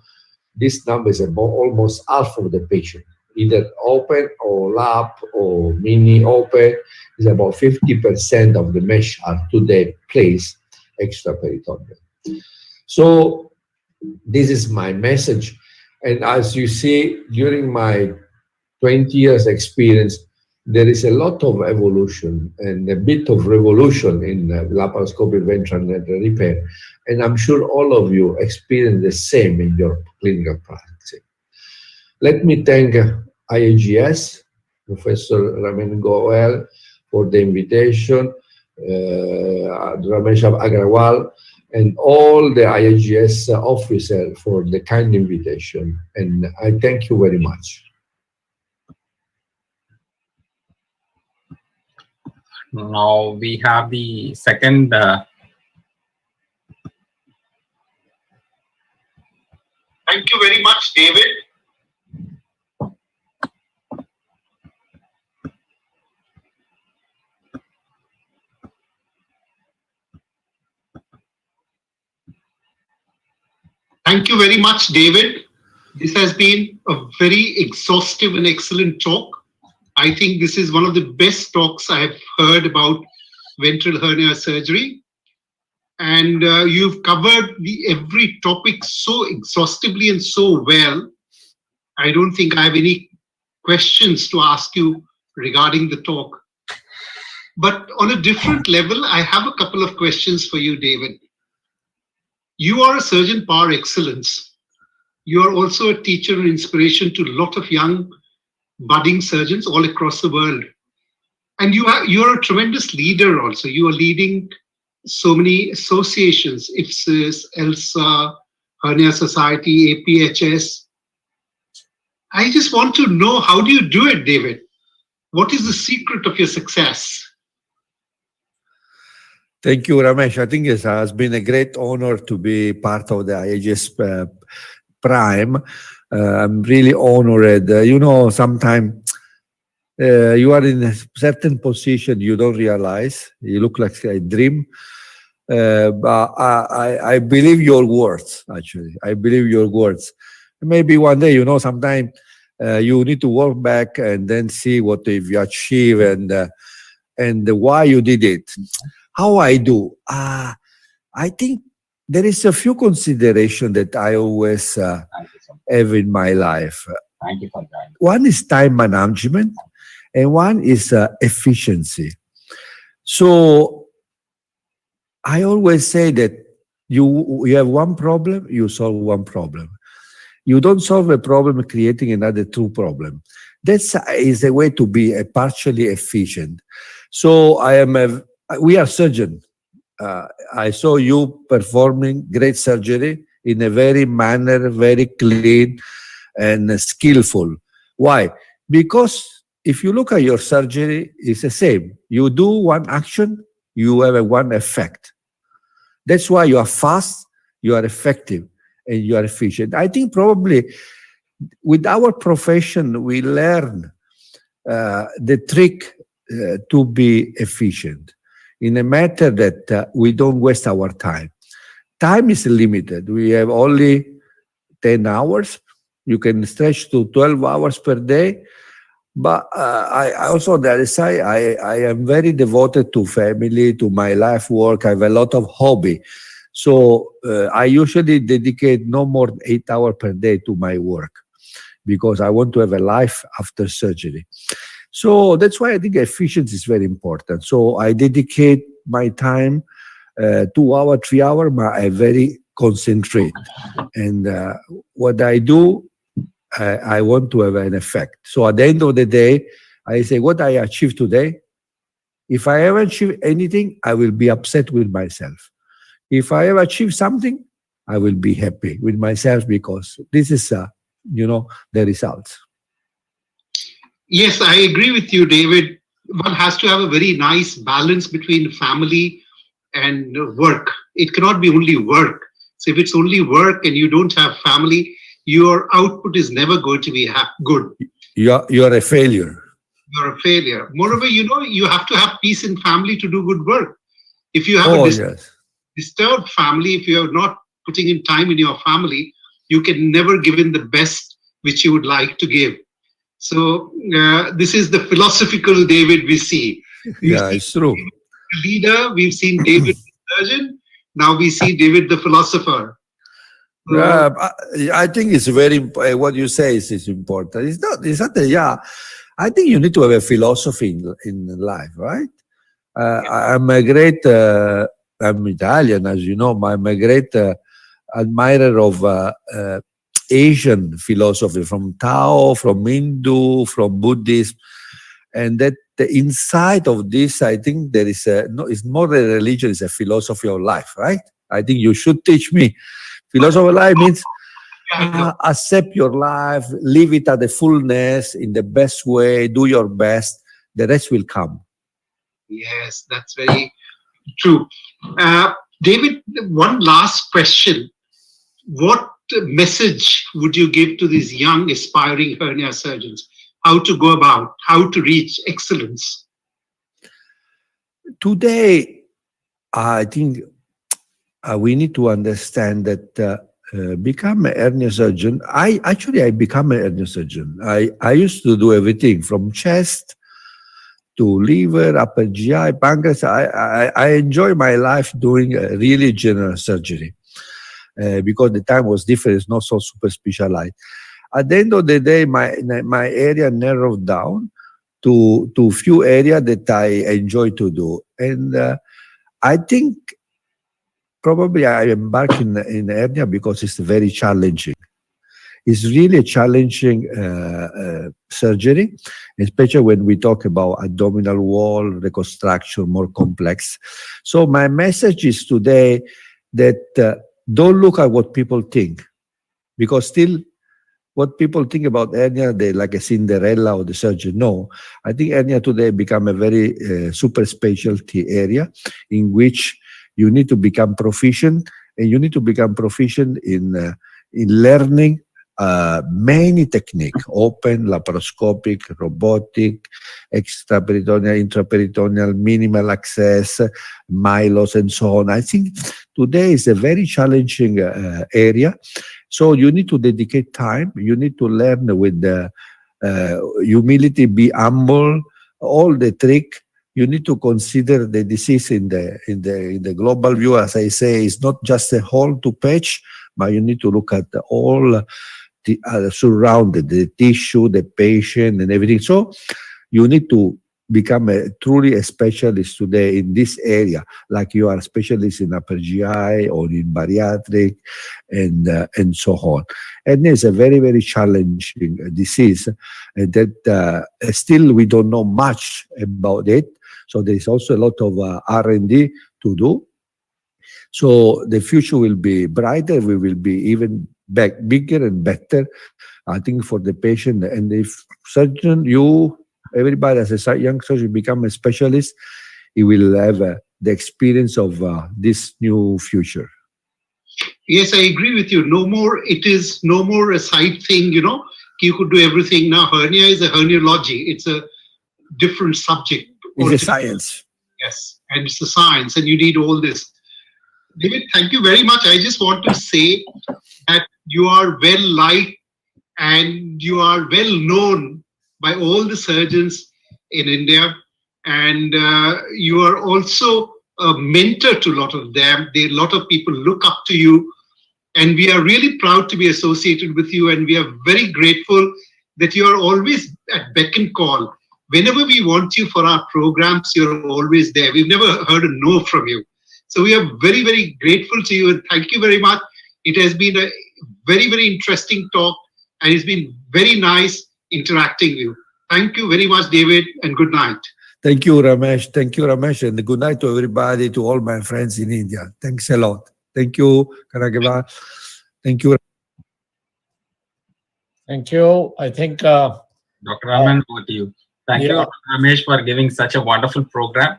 this number is about almost half of the patient, either open or lap or mini open, is about 50% of the mesh are today placed extraperitoneal. So this is my message. And as you see, during my 20 years experience, there is a lot of evolution and a bit of revolution in laparoscopic ventral network repair. And I'm sure all of you experience the same in your clinical practice. Let me thank IAGES, Professor Ramesh Goel, for the invitation, Ramesh Agarwalla, and all the IAGES officers for the kind invitation. And I thank you very much.
Now we have the second
Thank you very much, David. Thank you very much, David. This has been a very exhaustive and excellent talk. I think this is one of the best talks I have heard about ventral hernia surgery. And you've covered every topic so exhaustively and so well. I don't think I have any questions to ask you regarding the talk. But on a different level, I have a couple of questions for you, David. You are a surgeon par excellence. You are also a teacher and inspiration to a lot of young budding surgeons all across the world. And you are a tremendous leader also. You are leading so many associations, IFSIS, ELSA, Hernia Society, APHS. I just want to know, how do you do it, David? What is the secret of your success?
Thank you, Ramesh. I think it has been a great honor to be part of the IAGES Prime. I'm really honored. Sometimes you are in a certain position you don't realize. You look like a dream. But I believe your words, actually. I believe your words. Maybe one day, sometimes you need to work back and then see what you achieve and why you did it. How I do? I think there is a few considerations that I always have in my life.
Thank you for that.
One is time management, and one is efficiency. So I always say that you have one problem, you solve one problem. You don't solve a problem creating another two problem. That is a way to be partially efficient. So we are surgeons. I saw you performing great surgery in a very clean and skillful. Why? Because if you look at your surgery, it's the same. You do one action, you have one effect. That's why you are fast, you are effective, and you are efficient. I think probably with our profession, we learn the trick to be efficient in a matter that we don't waste our time. Time is limited. We have only 10 hours. You can stretch to 12 hours per day. But I also, on the other side, I am very devoted to family, to my life work. I have a lot of hobby. So I usually dedicate no more than 8 hours per day to my work because I want to have a life after surgery. So that's why I think efficiency is very important. So I dedicate my time, 2 hours, 3 hours, but I very concentrate. And what I do, I want to have an effect. So at the end of the day, I say, what I achieved today, if I haven't achieved anything, I will be upset with myself. If I have achieved something, I will be happy with myself because this is, the results.
Yes, I agree with you, David. One has to have a very nice balance between family and work. It cannot be only work. So if it's only work and you don't have family, your output is never going to be good.
You're a failure.
You're a failure. Moreover, you have to have peace in family to do good work. If you have disturbed family, if you're not putting in time in your family, you can never give in the best which you would like to give. So this is the philosophical David we see.
It's true.
The leader, we've seen David the surgeon, now we see David the philosopher.
I think it's very what you say is important. It's not I think you need to have a philosophy in life, right? I'm Italian, as you know. I'm a great admirer of Asian philosophy, from Tao, from Hindu, from Buddhism, and that the inside of this, I think there is it's more a religion, it's a philosophy of life, right? I think you should teach me. Philosophy of life means accept your life, live it at the fullness, in the best way, do your best, the rest will come.
Yes, that's very true. David, one last question. What message would you give to these young aspiring hernia surgeons? How to go about, how to reach excellence?
Today, I think we need to understand that become a hernia surgeon, I become a hernia surgeon. I used to do everything from chest to liver, upper GI, pancreas. I enjoy my life doing really general surgery because the time was different. It's not so super specialized. At the end of the day, my area narrowed down to few areas that I enjoy to do. And I think probably I embark in hernia because it's very challenging. It's really a challenging surgery, especially when we talk about abdominal wall reconstruction, more complex. So my message is today that don't look at what people think, because still what people think about hernia, they like a Cinderella or the surgeon. No, I think hernia today become a very super specialty area in which you need to become proficient, and you need to become proficient in learning many techniques: open, laparoscopic, robotic, extraperitoneal, intraperitoneal, minimal access, mylos, and so on. I think today is a very challenging area. So you need to dedicate time. You need to learn with humility, be humble, all the trick. You need to consider the disease in the global view. As I say, it's not just a hole to patch, but you need to look at all the surrounded, the tissue, the patient, and everything. So you need to become truly a specialist today in this area, like you are a specialist in upper GI or in bariatric and so on. And it's a very, very challenging disease that still we don't know much about it. So there's also a lot of R&D to do. So the future will be brighter. We will be even bigger and better, I think, for the patient. And if surgeon, everybody as a young surgeon become a specialist, he will have the experience of this new future.
Yes, I agree with you. It is no more a side thing, you could do everything. Now hernia is a herniology. It's a different subject.
It's a science.
Yes, and it's a science, and you need all this. David, thank you very much. I just want to say that you are well liked and you are well known by all the surgeons in India, and you are also a mentor to a lot of them. A lot of people look up to you, and we are really proud to be associated with you, and we are very grateful that you are always at beck and call. Whenever we want you for our programs, you're always there. We've never heard a no from you. So we are very, very grateful to you, and thank you very much. It has been a very, very interesting talk, and it's been very nice interacting with you. Thank you very much, David, and good night.
Thank you, Ramesh. Thank you, Ramesh, and good night to everybody, to all my friends in India. Thanks a lot. Thank you, Karageva. Thank you.
Thank you. I think
Dr. Raman, over to you. Thank you, Dr. Ramesh, for giving such a wonderful program.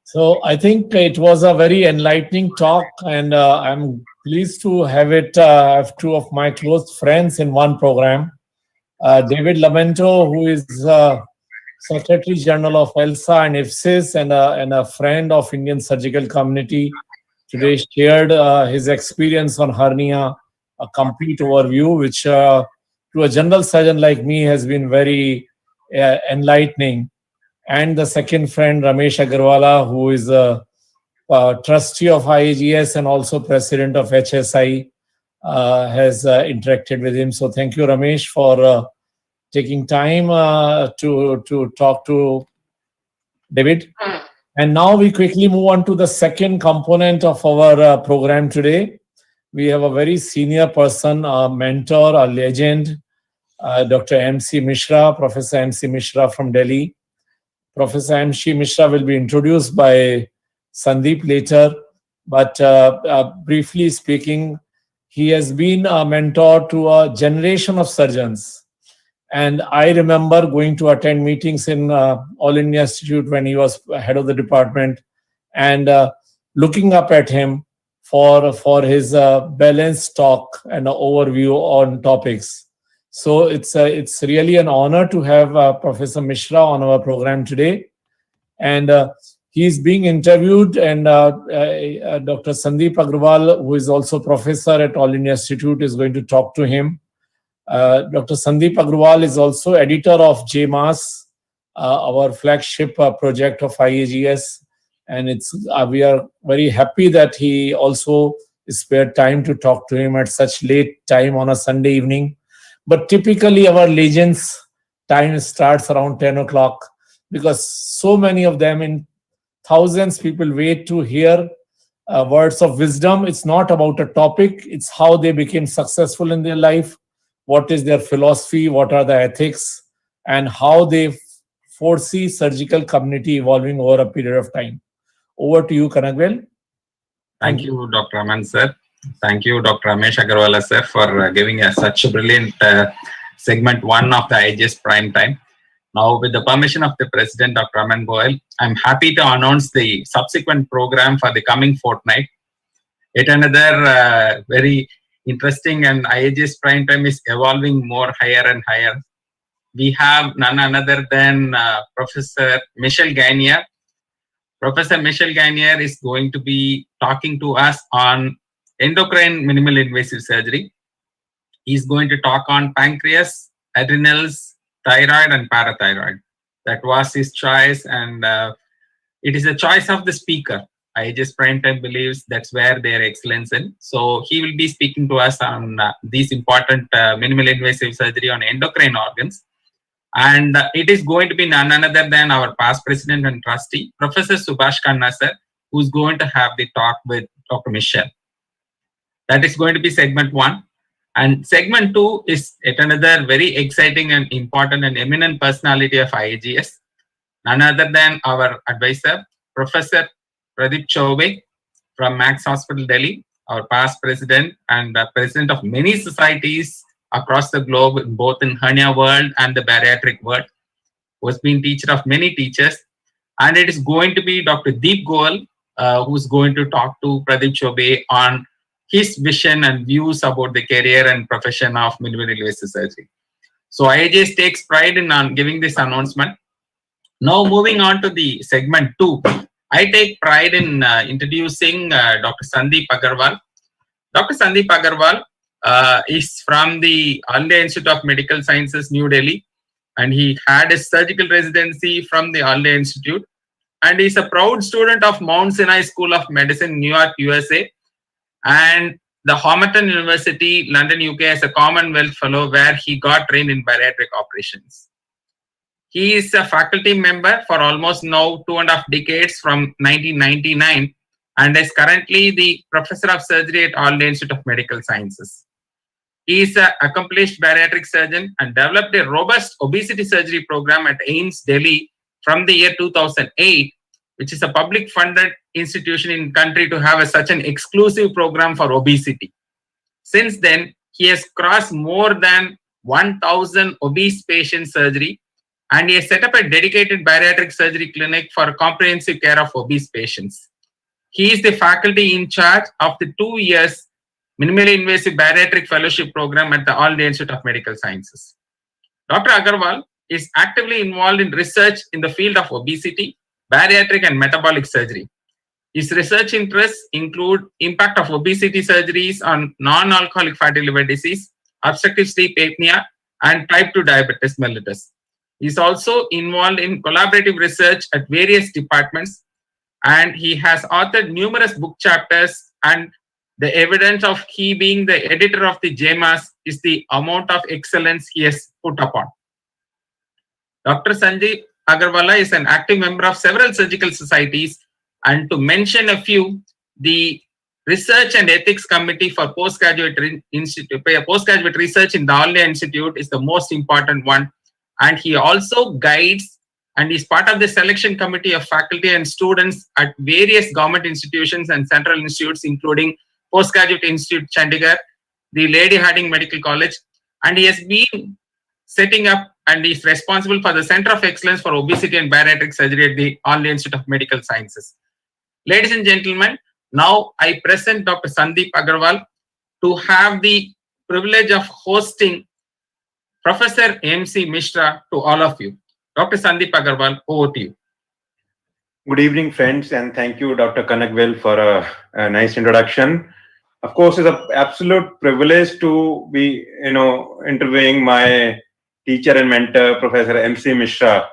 So I think it was a very enlightening talk, and I'm pleased to have have two of my close friends in one program. David Lomanto, who is Secretary General of ELSA and IFSIS and a friend of Indian surgical community, today shared his experience on hernia, a complete overview, which to a general surgeon like me has been very enlightening. And the second friend, Ramesh Agarwalla, who is a trustee of IAGES and also president of HSI, has interacted with him. So thank you, Ramesh, for taking time to talk to David. And now we quickly move on to the second component of our program today. We have a very senior person, a mentor, a legend, Dr. M.C. Mishra, Professor M.C. Mishra from Delhi. Professor M.C. Mishra will be introduced by Sandeep later, but briefly speaking, he has been a mentor to a generation of surgeons. And I remember going to attend meetings in All India Institute when he was head of the department, and looking up at him for his balanced talk and overview on topics. So it's really an honor to have Professor Mishra on our program today. And He is being interviewed, and Dr. Sandeep Agarwal, who is also professor at All India Institute, is going to talk to him. Dr. Sandeep Agarwal is also editor of JMAS, our flagship project of IAGES, and we are very happy that he also spared time to talk to him at such late time on a Sunday evening. But typically our legends time starts around 10 o'clock, because so many of them, in thousands, people wait to hear words of wisdom. It's not about a topic, it's how they became successful in their life, what is their philosophy, what are the ethics, and how they foresee surgical community evolving over a period of time. Over to you, Kanagvel.
Thank you, Dr. Aman sir. Thank you, Dr. Ramesh Agarwalla sir, for giving us such a brilliant segment 1 of the IAGES Prime Time. Now, with the permission of the President, Dr. Raman Goel, I'm happy to announce the subsequent program for the coming fortnight. Yet another very interesting, and IAGES Prime Time is evolving more higher and higher. We have none other than Professor Michel Gagnère. Professor Michel Gagnère is going to be talking to us on endocrine minimal invasive surgery. He's going to talk on pancreas, adrenals, thyroid, and parathyroid. That was his choice, and it is a choice of the speaker. IAGES Prime Time believes that's where their excellence in. So he will be speaking to us on these important minimal invasive surgery on endocrine organs. And it is going to be none other than our past president and trustee, Professor Subhash Khanna sir, who's going to have the talk with Dr. Michel. That is going to be segment 1. And segment 2 is yet another very exciting and important and eminent personality of IAGES, none other than our advisor, Professor Pradeep Chaube from Max Hospital, Delhi, our past president and president of many societies across the globe, both in hernia world and the bariatric world, who has been teacher of many teachers. And it is going to be Dr. Deep Goel, who's going to talk to Pradeep Chaube on his vision and views about the career and profession of minimally invasive surgery. So IAGES takes pride in giving this announcement. Now moving on to the segment 2, I take pride in introducing Dr. Sandeep Agarwal. Dr. Sandeep Agarwal is from the All India Institute of Medical Sciences, New Delhi, and he had his surgical residency from the All India Institute, and he's a proud student of Mount Sinai School of Medicine, New York, USA, and the Homerton University, London, UK, as a Commonwealth Fellow, where he got trained in bariatric operations. He is a faculty member for almost now 2.5 decades from 1999, and is currently the Professor of Surgery at All India Institute of Medical Sciences. He is an accomplished bariatric surgeon and developed a robust obesity surgery program at AIIMS, Delhi from the year 2008, which is a public funded institution in country to have such an exclusive program for obesity. Since then, he has crossed more than 1,000 obese patient surgery, and he has set up a dedicated bariatric surgery clinic for comprehensive care of obese patients. He is the faculty in charge of the 2 years minimally invasive bariatric fellowship program at the All India Institute of Medical Sciences. Dr. Agarwal is actively involved in research in the field of obesity, bariatric and metabolic surgery. His research interests include impact of obesity surgeries on non-alcoholic fatty liver disease, obstructive sleep apnea, and type 2 diabetes mellitus. He is also involved in collaborative research at various departments, and he has authored numerous book chapters, and the evidence of he being the editor of the JMAS is the amount of excellence he has put upon. Dr. Sandeep Agarwalla is an active member of several surgical societies, and to mention a few, the Research and Ethics Committee for Postgraduate Research in the All India Institute is the most important one, and he also guides and is part of the selection committee of faculty and students at various government institutions and central institutes, including Postgraduate Institute Chandigarh, the Lady Hardinge Medical College, and he has been setting up and is responsible for the Center of Excellence for Obesity and Bariatric Surgery at the All India Institute of Medical Sciences. Ladies and gentlemen, now I present Dr. Sandeep Agarwal to have the privilege of hosting Professor M.C. Mishra to all of you. Dr. Sandeep Agarwal, over to you.
Good evening, friends, and thank you, Dr. Kanagwell, for a nice introduction. Of course, it's an absolute privilege to be, interviewing my teacher and mentor, Professor M.C. Mishra,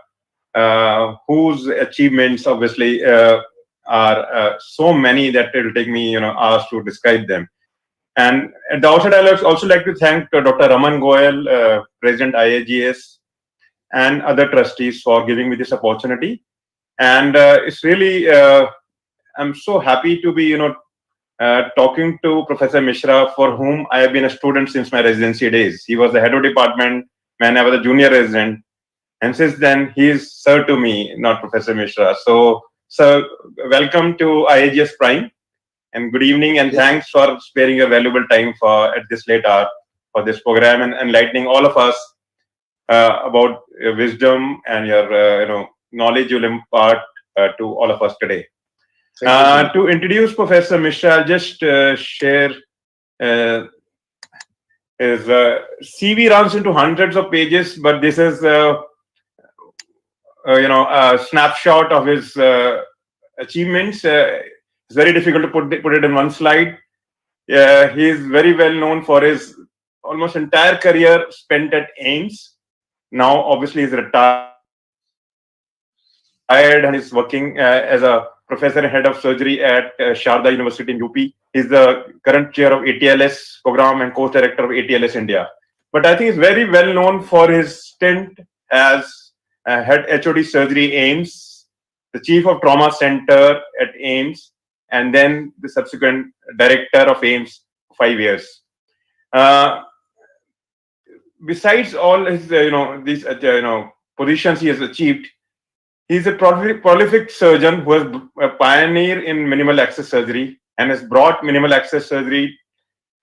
whose achievements obviously are so many that it will take me, hours to describe them. And at the outset, I'd also like to thank Dr. Raman Goyal, President IAGES, and other trustees for giving me this opportunity. And it's really, I'm so happy to be, talking to Professor Mishra, for whom I have been a student since my residency days. He was the head of department when I was a junior resident. And since then, he is sir to me, not Professor Mishra. So, sir, welcome to IAGS Prime. And good evening, and thanks for sparing your valuable time for at this late hour for this program and enlightening all of us about your wisdom and your knowledge you'll impart to all of us today. To introduce Professor Mishra, I'll just share his CV runs into hundreds of pages, but this is a snapshot of his achievements. It's very difficult to put it in one slide. He is very well known for his almost entire career spent at AIMS. Now, obviously, he's retired and is working as a professor and head of surgery at Sharda University in UP. He's the current chair of ATLS program and co-director of ATLS India. But I think he's very well known for his stint as head HOD surgery AIMS, the chief of trauma center at AIMS, and then the subsequent director of AIMS for 5 years. Besides all his these positions he has achieved, he's a prolific surgeon who has a pioneer in minimal access surgery and has brought minimal access surgery,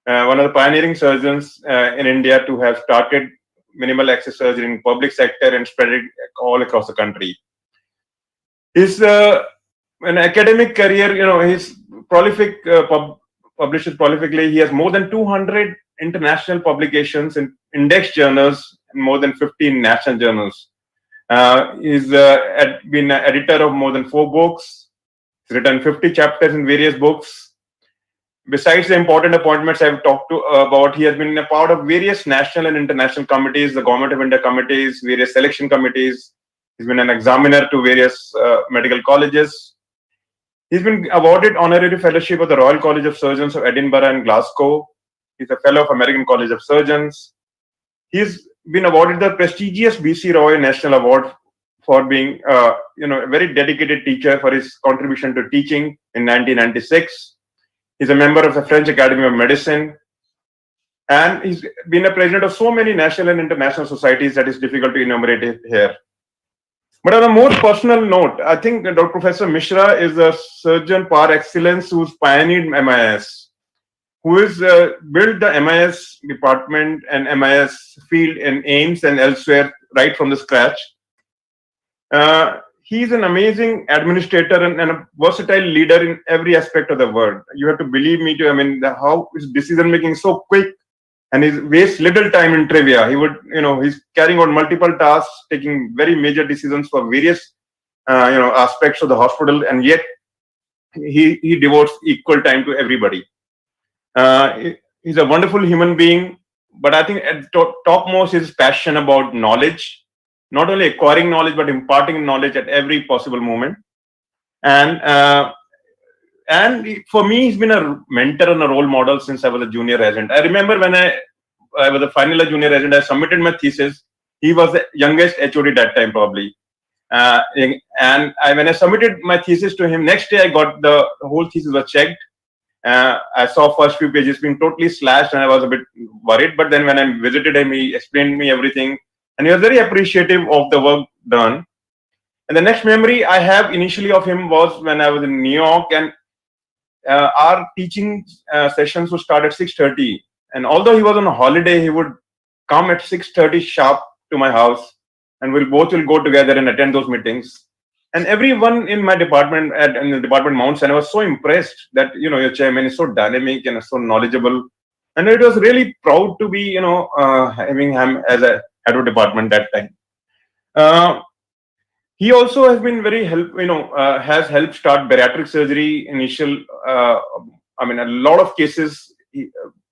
one of the pioneering surgeons in India to have started minimal access surgery in public sector and spread it all across the country. His an academic career, he's prolific, publishes prolifically. He has more than 200 international publications in index journals and more than 15 national journals. He's been an editor of more than 4 books. He's written 50 chapters in various books. Besides the important appointments I've talked about, he has been a part of various national and international committees, the Government of India committees, various selection committees. He's been an examiner to various medical colleges. He's been awarded honorary fellowship of the Royal College of Surgeons of Edinburgh and Glasgow. He's a fellow of American College of Surgeons. He's been awarded the prestigious BC Roy National Award for being, a very dedicated teacher for his contribution to teaching in 1996. He's a member of the French Academy of Medicine. And he's been a president of so many national and international societies that is difficult to enumerate it here. But on a more personal note, I think Dr. Professor Mishra is a surgeon par excellence who's pioneered MIS, who has built the MIS department and MIS field in AIMS and elsewhere right from the scratch. He's an amazing administrator and a versatile leader in every aspect of the world. You have to believe me how his decision making is so quick, and he wastes little time in trivia. He would, he's carrying out multiple tasks, taking very major decisions for various, aspects of the hospital, and yet he devotes equal time to everybody. He's a wonderful human being, but I think at topmost is passion about knowledge, not only acquiring knowledge, but imparting knowledge at every possible moment. And for me, he's been a mentor and a role model since I was a junior resident. I remember when I was a final year junior resident, I submitted my thesis. He was the youngest HOD that time, probably. When I submitted my thesis to him, next day I got the whole thesis was checked. I saw first few pages being totally slashed, and I was a bit worried. But then when I visited him, he explained me everything, and he was very appreciative of the work done. And the next memory I have initially of him was when I was in New York, and our teaching sessions would start at 6:30. And although he was on a holiday, he would come at 6:30 sharp to my house, and we'll both go together and attend those meetings. And everyone in my department, in the department Mount Sinai, was so impressed that, your chairman is so dynamic and so knowledgeable. And it was really proud to be, having him as a head of department that time. He also has been very has helped start bariatric surgery initial. A lot of cases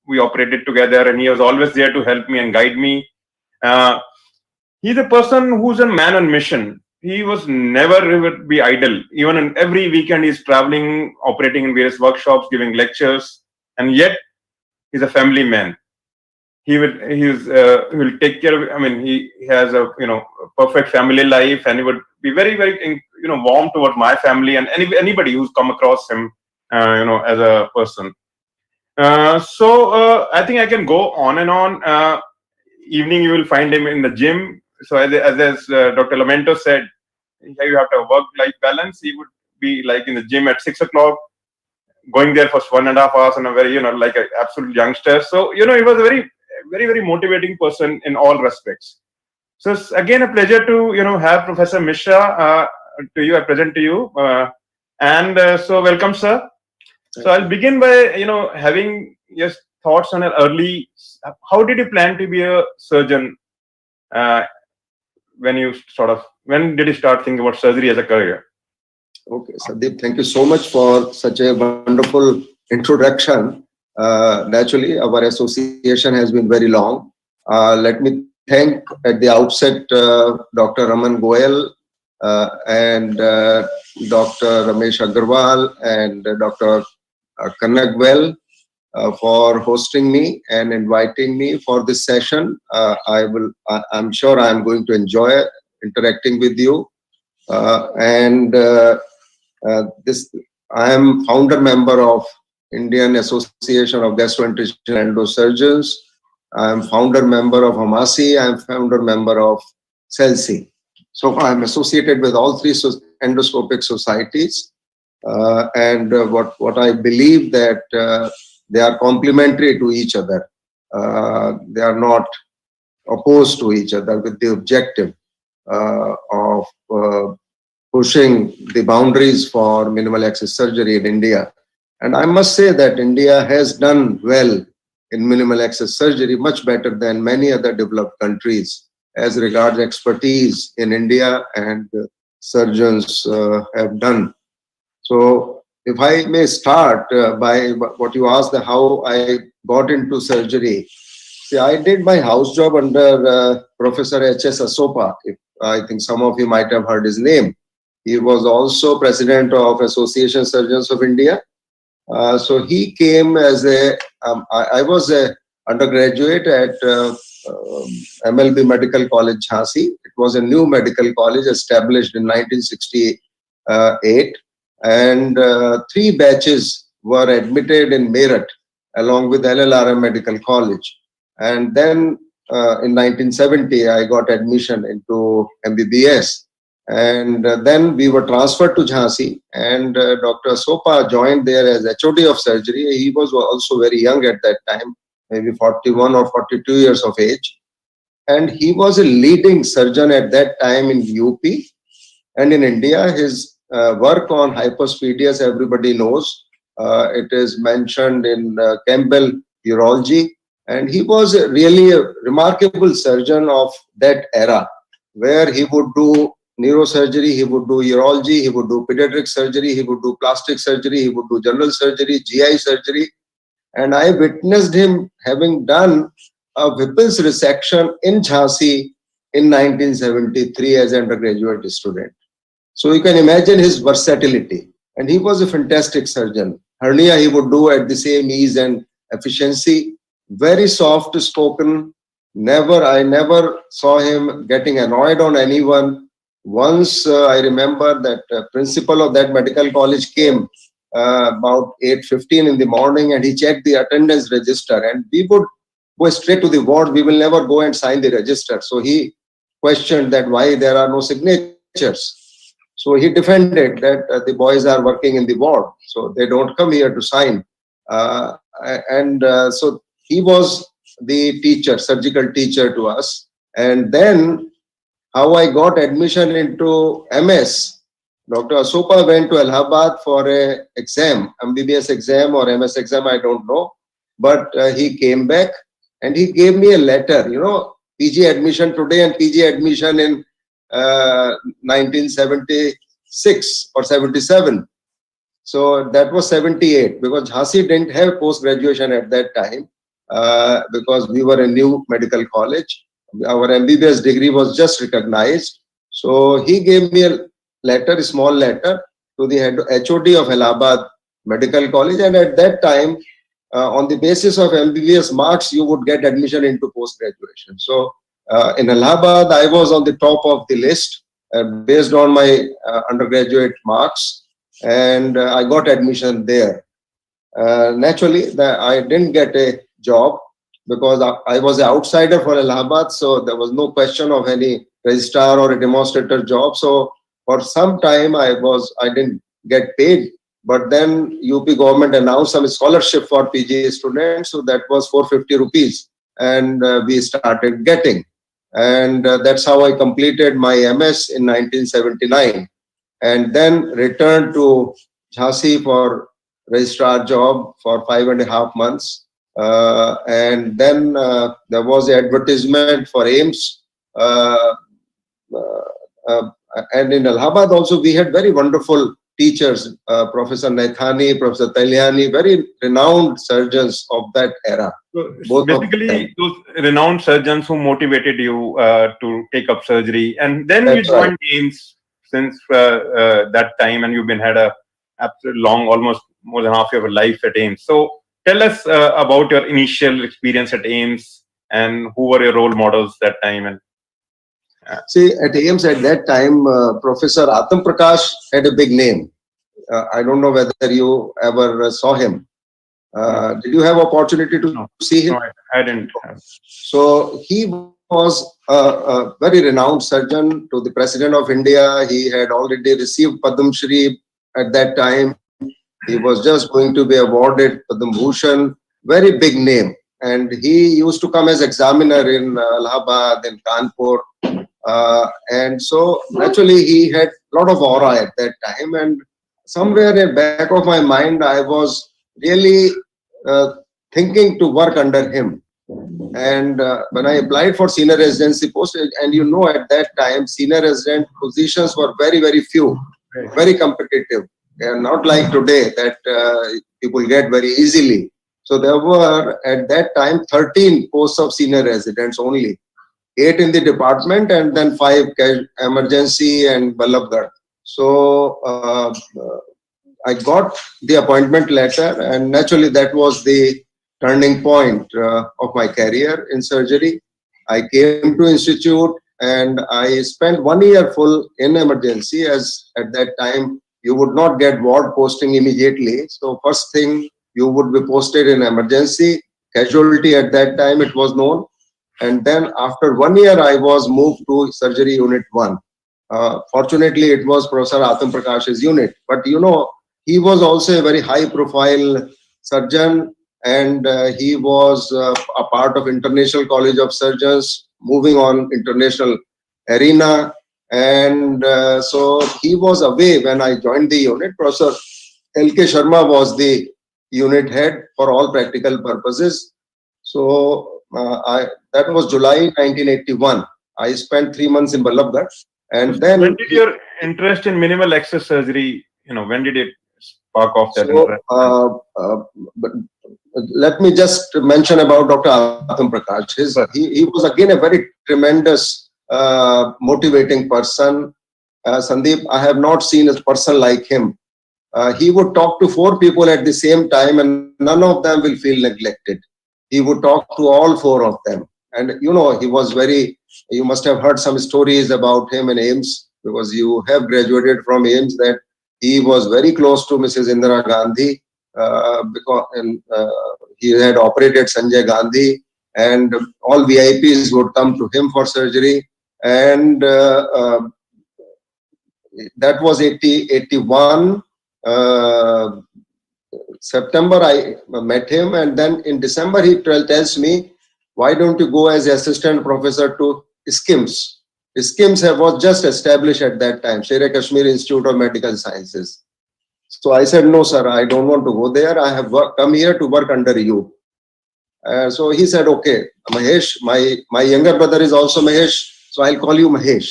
we operated together, and he was always there to help me and guide me. He's a person who's a man on mission. He was never ever be idle. Even on every weekend, he's traveling, operating in various workshops, giving lectures, and yet he's a family man. He will take care of. He has a perfect family life, and he would be very very warm towards my family and anybody who's come across him as a person. I think I can go on and on. Evening you will find him in the gym. So as Dr. Lomanto said, you have to have work-life balance. He would be like in the gym at 6 o'clock, going there for 1.5 hours, and a very like an absolute youngster. So he was a very very very motivating person in all respects. So it's again a pleasure to have Professor Mishra to you. I present to you, so welcome, sir. So I'll begin by having your thoughts on an early. How did you plan to be a surgeon? When did you start thinking about surgery as a career?
Okay, Sandeep, thank you so much for such a wonderful introduction. Naturally, our association has been very long. Let me thank at the outset Dr. Raman Goel and Dr. Ramesh Agarwalla and Dr. Kannagwell for hosting me and inviting me for this session. I'm sure I'm going to enjoy interacting with you. I am founder member of Indian Association of Gastrointestinal Endo Surgeons. I am founder member of AMASI. I am founder member of CELSI. So I am associated with all three endoscopic societies. What I believe that they are complementary to each other. They are not opposed to each other with the objective of pushing the boundaries for minimal access surgery in India. And I must say that India has done well in minimal access surgery, much better than many other developed countries as regards expertise in India, and surgeons have done. So if I may start by what you asked, how I got into surgery. See, I did my house job under Professor H.S. Asopa. I think some of you might have heard his name. He was also president of Association Surgeons of India. So he came as I was an undergraduate at MLB Medical College, Jhansi. It was a new medical college established in 1968. And 3 batches were admitted in Meerut along with LLRM Medical College. And then in 1970, I got admission into MBBS. And then we were transferred to Jhansi, and Dr. Asopa joined there as HOD of surgery. He was also very young at that time, maybe 41 or 42 years of age. And he was a leading surgeon at that time in UP and in India. His work on hypospadias, everybody knows. It is mentioned in Campbell Urology. And he was really a remarkable surgeon of that era, where he would do neurosurgery, he would do urology, he would do pediatric surgery, he would do plastic surgery, he would do general surgery, GI surgery. And I witnessed him having done a Whipple's resection in Jhansi in 1973 as an undergraduate student. So you can imagine his versatility. And he was a fantastic surgeon. Hernia he would do at the same ease and efficiency. Very soft spoken. I never saw him getting annoyed on anyone. Once I remember that principal of that medical college came about 8:15 in the morning, and he checked the attendance register, and we would go straight to the ward. We will never go and sign the register. So he questioned that why there are no signatures. So he defended that the boys are working in the ward, so they don't come here to sign. So he was the teacher, surgical teacher to us. And then how I got admission into MS. Dr. Asopa went to Allahabad for a exam, MBBS exam or MS exam, I don't know. But he came back and he gave me a letter, PG admission today and PG admission in 1976 or 77. So that was 78, because Jhansi didn't have post-graduation at that time, because we were a new medical college. Our MBBS degree was just recognized. So he gave me a letter, a small letter, to the HOD of Allahabad Medical College, and at that time, on the basis of MBBS marks, you would get admission into post-graduation. So in Allahabad, I was on the top of the list based on my undergraduate marks, and I got admission there. Naturally, I didn't get a job because I was an outsider for Allahabad, so there was no question of any registrar or a demonstrator job. So for some time, I didn't get paid. But then UP government announced some scholarship for PG students, so that was 450 rupees, and we started getting. And that's how I completed my MS in 1979, and then returned to Jhansi for registrar job for 5.5 months. And then there was an advertisement for AIMS. And in Allahabad also, we had very wonderful teachers, Professor Naithani, Professor Tailiani, very renowned surgeons of that era.
So basically, those renowned surgeons who motivated you to take up surgery, and then you joined AIMS since that time, and you've been had a absolute long, almost more than half your life at AIMS. So tell us about your initial experience at AIMS and who were your role models that time. And
see, at AIMS at that time, Professor Atam Prakash had a big name. I don't know whether you ever saw him. Did you have opportunity to see him?
No, I didn't.
So he was a very renowned surgeon to the President of India. He had already received Padma Shri at that time. He was just going to be awarded Padma Bhushan. Very big name. And he used to come as examiner in Allahabad and Kanpur. And so naturally he had a lot of aura at that time, and somewhere in the back of my mind I was really thinking to work under him. And when I applied for senior residency post, and you know at that time senior resident positions were very, very few, very competitive. They are not like today that people get very easily. So there were at that time 13 posts of senior residents only. 8 in the department and then 5 emergency and Ballabgarh. So I got the appointment letter, and naturally that was the turning point of my career in surgery. I came to institute and I spent 1 year full in emergency, as at that time you would not get ward posting immediately. So first thing, you would be posted in emergency, casualty at that time it was known. And then after 1 year, I was moved to surgery unit 1. Fortunately, it was Professor Atam Prakash's unit. But you know, he was also a very high profile surgeon, and he was a part of International College of Surgeons, moving on international arena. And so he was away when I joined the unit. Professor L.K. Sharma was the unit head for all practical purposes. So that was July 1981. I spent 3 months in Ballabgarh, and then.
When did your interest in minimal access surgery? When did it spark off that interest?
But let me just mention about Dr. Atam Prakash. He was again a very tremendous, motivating person. Sandeep, I have not seen a person like him. He would talk to 4 people at the same time, and none of them will feel neglected. He would talk to all 4 of them. And you know, he was very, you must have heard some stories about him in AIMS, because you have graduated from AIMS, that he was very close to Mrs. Indira Gandhi, he had operated Sanjay Gandhi, and all VIPs would come to him for surgery. And that was 81. September I met him, and then in December he tells me, why don't you go as assistant professor to SKIMS? SKIMS was just established at that time, Sher-e-Kashmir Institute of Medical Sciences. So I said, no sir, I don't want to go there. I have come here to work under you. So he said, okay, Mahesh, my younger brother is also Mahesh, so I'll call you Mahesh.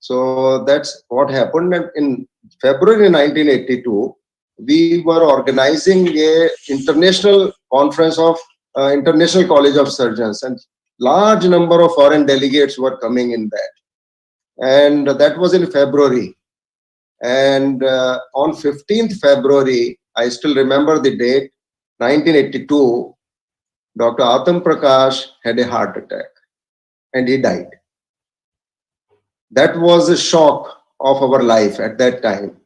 So that's what happened. And in February 1982, we were organizing a international conference of International College of Surgeons, and large number of foreign delegates were coming in that. And that was in February. And on 15th February, I still remember the date, 1982, Dr. Atam Prakash had a heart attack and he died. That was a shock of our life at that time.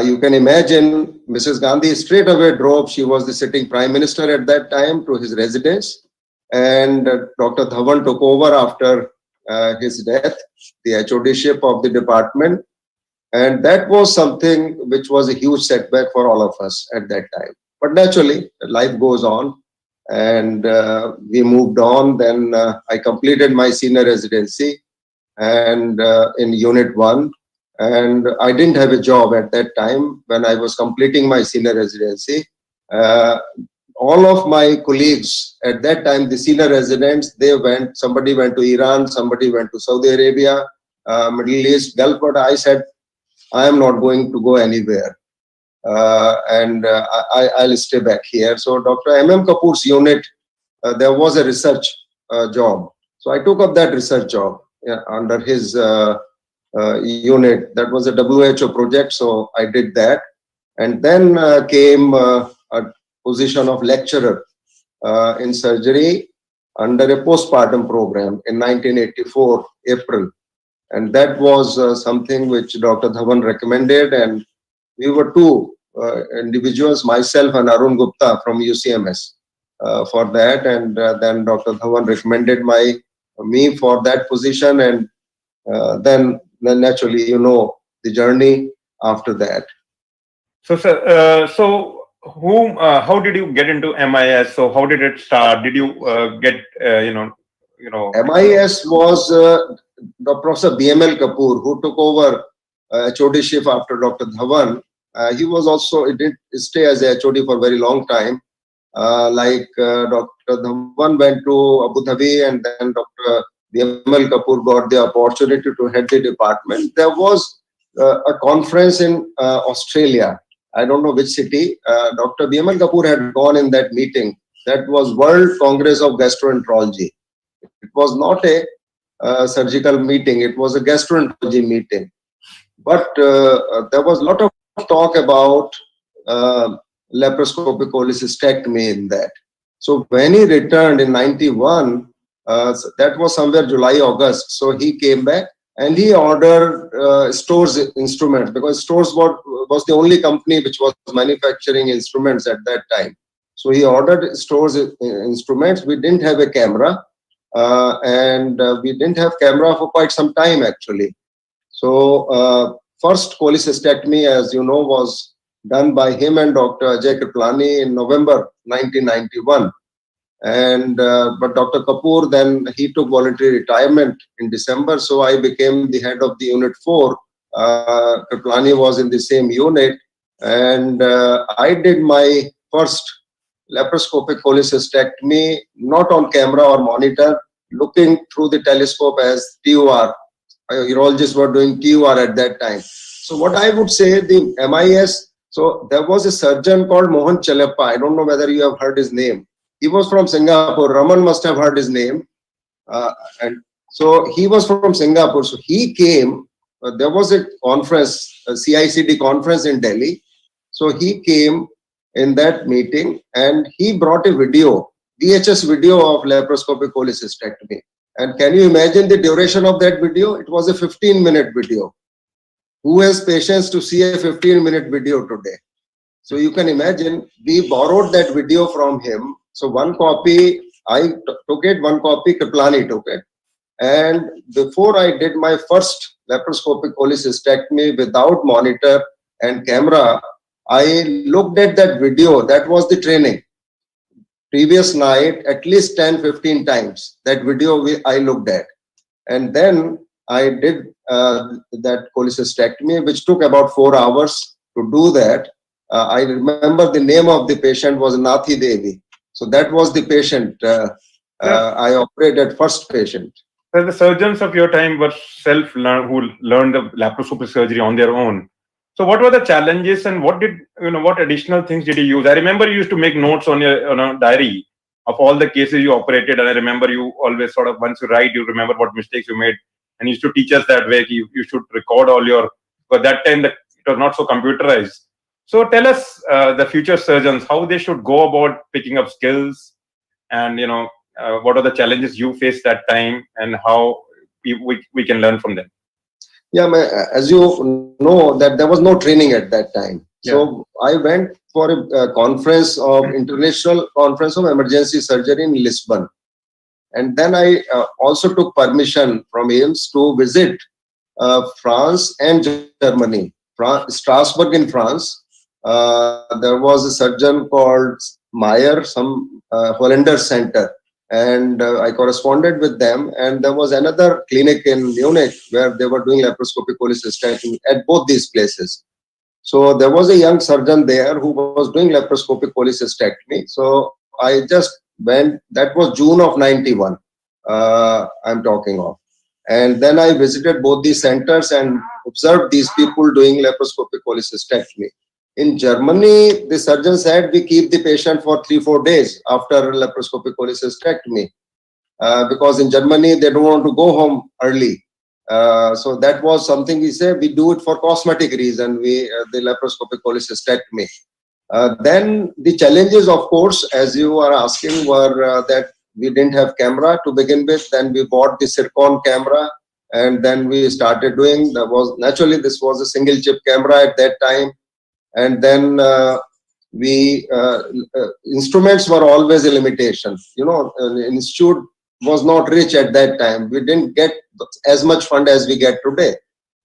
You can imagine Mrs. Gandhi straight away drove, she was the sitting prime minister at that time, to his residence. And Dr. Dhawan took over after his death, the HOD-ship of the department. And that was something which was a huge setback for all of us at that time. But naturally, life goes on and we moved on. Then I completed my senior residency and in Unit 1. And I didn't have a job at that time when I was completing my senior residency. All of my colleagues at that time, the senior residents, they went, somebody went to Iran, somebody went to Saudi Arabia, Middle East, Gulf, but I said, I am not going to go anywhere. I'll stay back here. So Dr. M.M. Kapoor's unit, there was a research job. So I took up that research job under his unit. That was a WHO project, so I did that. And then came a position of lecturer in surgery under a postpartum program in 1984, April. And that was something which Dr. Dhawan recommended. And we were two individuals, myself and Arun Gupta from UCMS for that. And then Dr. Dhawan recommended me for that position. And then naturally, you know, the journey after that.
So, sir, how did you get into MIS? So, how did it start? Did you get,
MIS was Professor BML Kapoor, who took over HOD-ship after Dr. Dhawan. He was also, he didn't stay as a HOD for a very long time. Dr. Dhawan went to Abu Dhabi, and then Dr. BML Kapoor got the opportunity to head the department. There was a conference in Australia. I don't know which city. Dr. BML Kapoor had gone in that meeting. That was World Congress of Gastroenterology. It was not a surgical meeting. It was a gastroenterology meeting. But there was a lot of talk about laparoscopic cholecystectomy in that. So when he returned in 91, that was somewhere July, August. So he came back and he ordered Store's instruments, because Store's was the only company which was manufacturing instruments at that time. So he ordered Store's instruments. We didn't have a camera, and we didn't have camera for quite some time actually. So first cholecystectomy, as you know, was done by him and Dr. Ajay Kriplani in November 1991. And but Dr. Kapoor, then he took voluntary retirement in December, so I became the head of the Unit 4. Kriplani was in the same unit, and I did my first laparoscopic cholecystectomy, not on camera or monitor, looking through the telescope as TUR. Urologists were doing TUR at that time. So what I would say, the MIS, so there was a surgeon called Mohan Chalappa. I don't know whether you have heard his name. He was from Singapore. Raman must have heard his name. And so he was from Singapore. So he came, there was a conference, a CICD conference in Delhi. So he came in that meeting and he brought a video, VHS video of laparoscopic cholecystectomy. And can you imagine the duration of that video? It was a 15-minute video. Who has patience to see a 15-minute video today? So you can imagine, we borrowed that video from him. So one copy, I took it, one copy Kriplani took it. And before I did my first laparoscopic cholecystectomy without monitor and camera, I looked at that video. That was the training. Previous night, at least 10-15 times, that video I looked at. And then I did that cholecystectomy, which took about 4 hours to do that. I remember the name of the patient was Nathi Devi. So that was the patient. I operated first patient.
So the surgeons of your time were self-learned, who learned the laparoscopic surgery on their own. So what were the challenges, and what did what additional things did you use? I remember you used to make notes on your diary of all the cases you operated, and I remember you always sort of, once you write, you remember what mistakes you made, and you used to teach us that way. You should record all your. But that time it was not so computerized. So tell us, the future surgeons, how they should go about picking up skills, and what are the challenges you faced that time, and how we can learn from them.
Yeah, as you know, that there was no training at that time. So I went for a conference of International Conference of Emergency Surgery in Lisbon. And then I also took permission from AIMS to visit France and Germany. Strasbourg in France, there was a surgeon called Meyer, some Hollander center. And I corresponded with them, and there was another clinic in Munich where they were doing laparoscopic cholecystectomy at both these places. So there was a young surgeon there who was doing laparoscopic cholecystectomy. So I just went, that was June of 91, I'm talking of. And then I visited both these centers and observed these people doing laparoscopic cholecystectomy. In Germany, the surgeon said we keep the patient for 3-4 days after laparoscopic cholecystectomy, because in Germany they don't want to go home early. So that was something we said, we do it for cosmetic reason, the laparoscopic cholecystectomy. Then the challenges, of course, as you are asking, were that we didn't have camera to begin with. Then we bought the zircon camera, and then we started doing, naturally this was a single chip camera at that time. And then instruments were always a limitation. Institute was not rich at that time. We didn't get as much fund as we get today.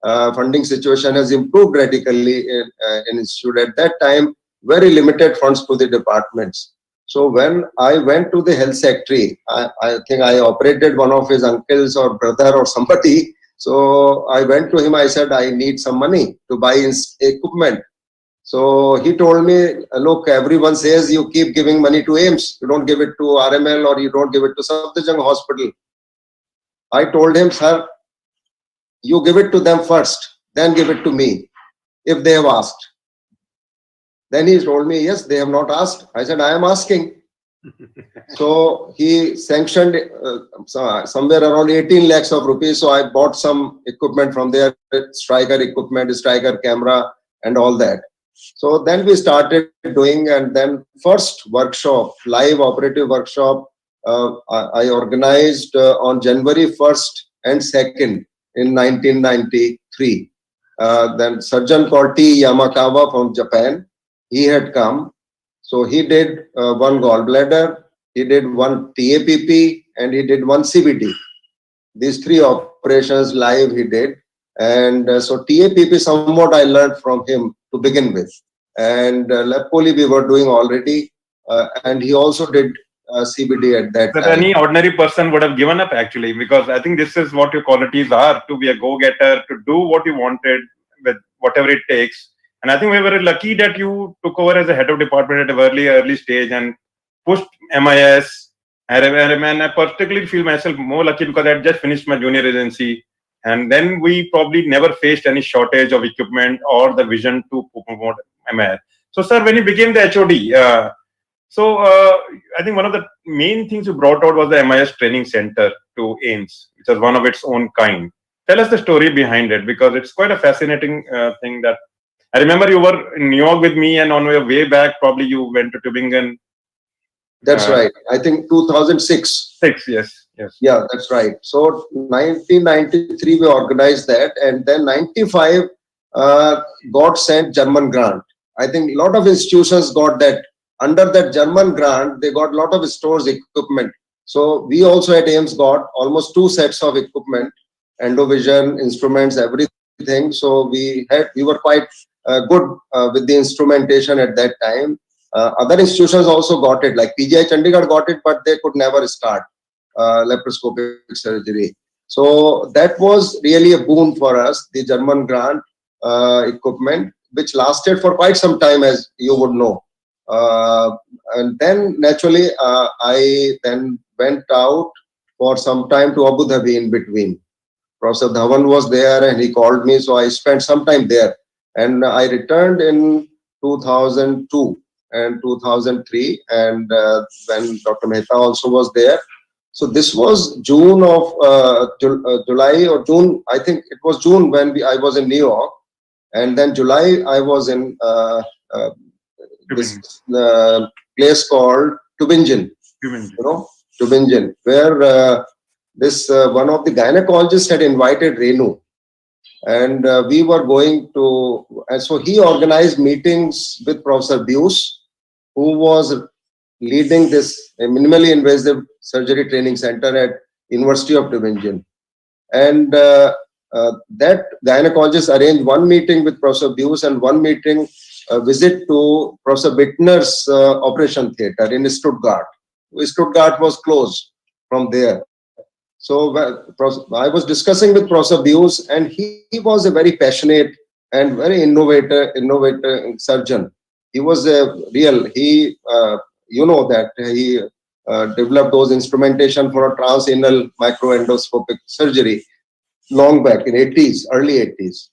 Funding situation has improved radically in institute. At that time, very limited funds to the departments. So when I went to the health secretary, I think I operated one of his uncles or brother or somebody. So I went to him, I said, I need some money to buy equipment. So he told me, look, everyone says you keep giving money to AIMS. You don't give it to RML or you don't give it to Safdarjung Hospital. I told him, sir, you give it to them first, then give it to me, if they have asked. Then he told me, yes, they have not asked. I said, I am asking. So he sanctioned somewhere around 18 lakhs of rupees. So I bought some equipment from there, striker equipment, striker camera and all that. So then we started doing, and then first workshop, live operative workshop, I organized on January 1st and 2nd in 1993. Then surgeon called T. Yamakawa from Japan, he had come. So he did one gallbladder, he did one TAPP, and he did one CBD. These 3 operations live he did. And so TAPP somewhat I learned from him to begin with. And lap poly we were doing already. And he also did CBD at that time.
Any ordinary person would have given up, actually, because I think this is what your qualities are, to be a go-getter, to do what you wanted with whatever it takes. And I think we were very lucky that you took over as a head of department at a very early stage and pushed MIS. And I particularly feel myself more lucky because I had just finished my junior residency. And then we probably never faced any shortage of equipment or the vision to promote MIS. So, sir, when you became the HOD, I think one of the main things you brought out was the MIS training center to AIMS, which was one of its own kind. Tell us the story behind it, because it's quite a fascinating thing. That I remember you were in New York with me, and on your way back, probably you went to Tübingen.
That's right. I think 2006.
Yes.
Yeah, that's right. So 1993 we organized that, and then 95 got sent German grant. I think a lot of institutions got that. Under that German grant, they got a lot of stores equipment. So we also at AIMS got almost 2 sets of equipment, endovision, instruments, everything. So we were quite good with the instrumentation at that time. Other institutions also got it, like PGI Chandigarh got it, but they could never start laparoscopic surgery. So that was really a boon for us, the German grant equipment, which lasted for quite some time, as you would know. And then naturally, I then went out for some time to Abu Dhabi in between. Professor Dhawan was there and he called me, so I spent some time there. And I returned in 2002 and 2003, and when Dr. Mehta also was there. So this was June of July or June, I think it was June when I was in New York, and then July I was in this place called Tübingen, Tübingen, where this one of the gynecologists had invited Renu, and we were going to, and so he organized meetings with Professor Bius, who was leading this minimally invasive surgery training center at University of Tübingen. And that gynecologist arranged one meeting with Professor Bius and one meeting visit to Professor Bittner's operation theater in Stuttgart. Stuttgart was closed from there. So I was discussing with Professor Bius, and he was a very passionate and very innovative surgeon. He was a real, you know that he developed those instrumentation for a transanal microendoscopic surgery long back in early 80s.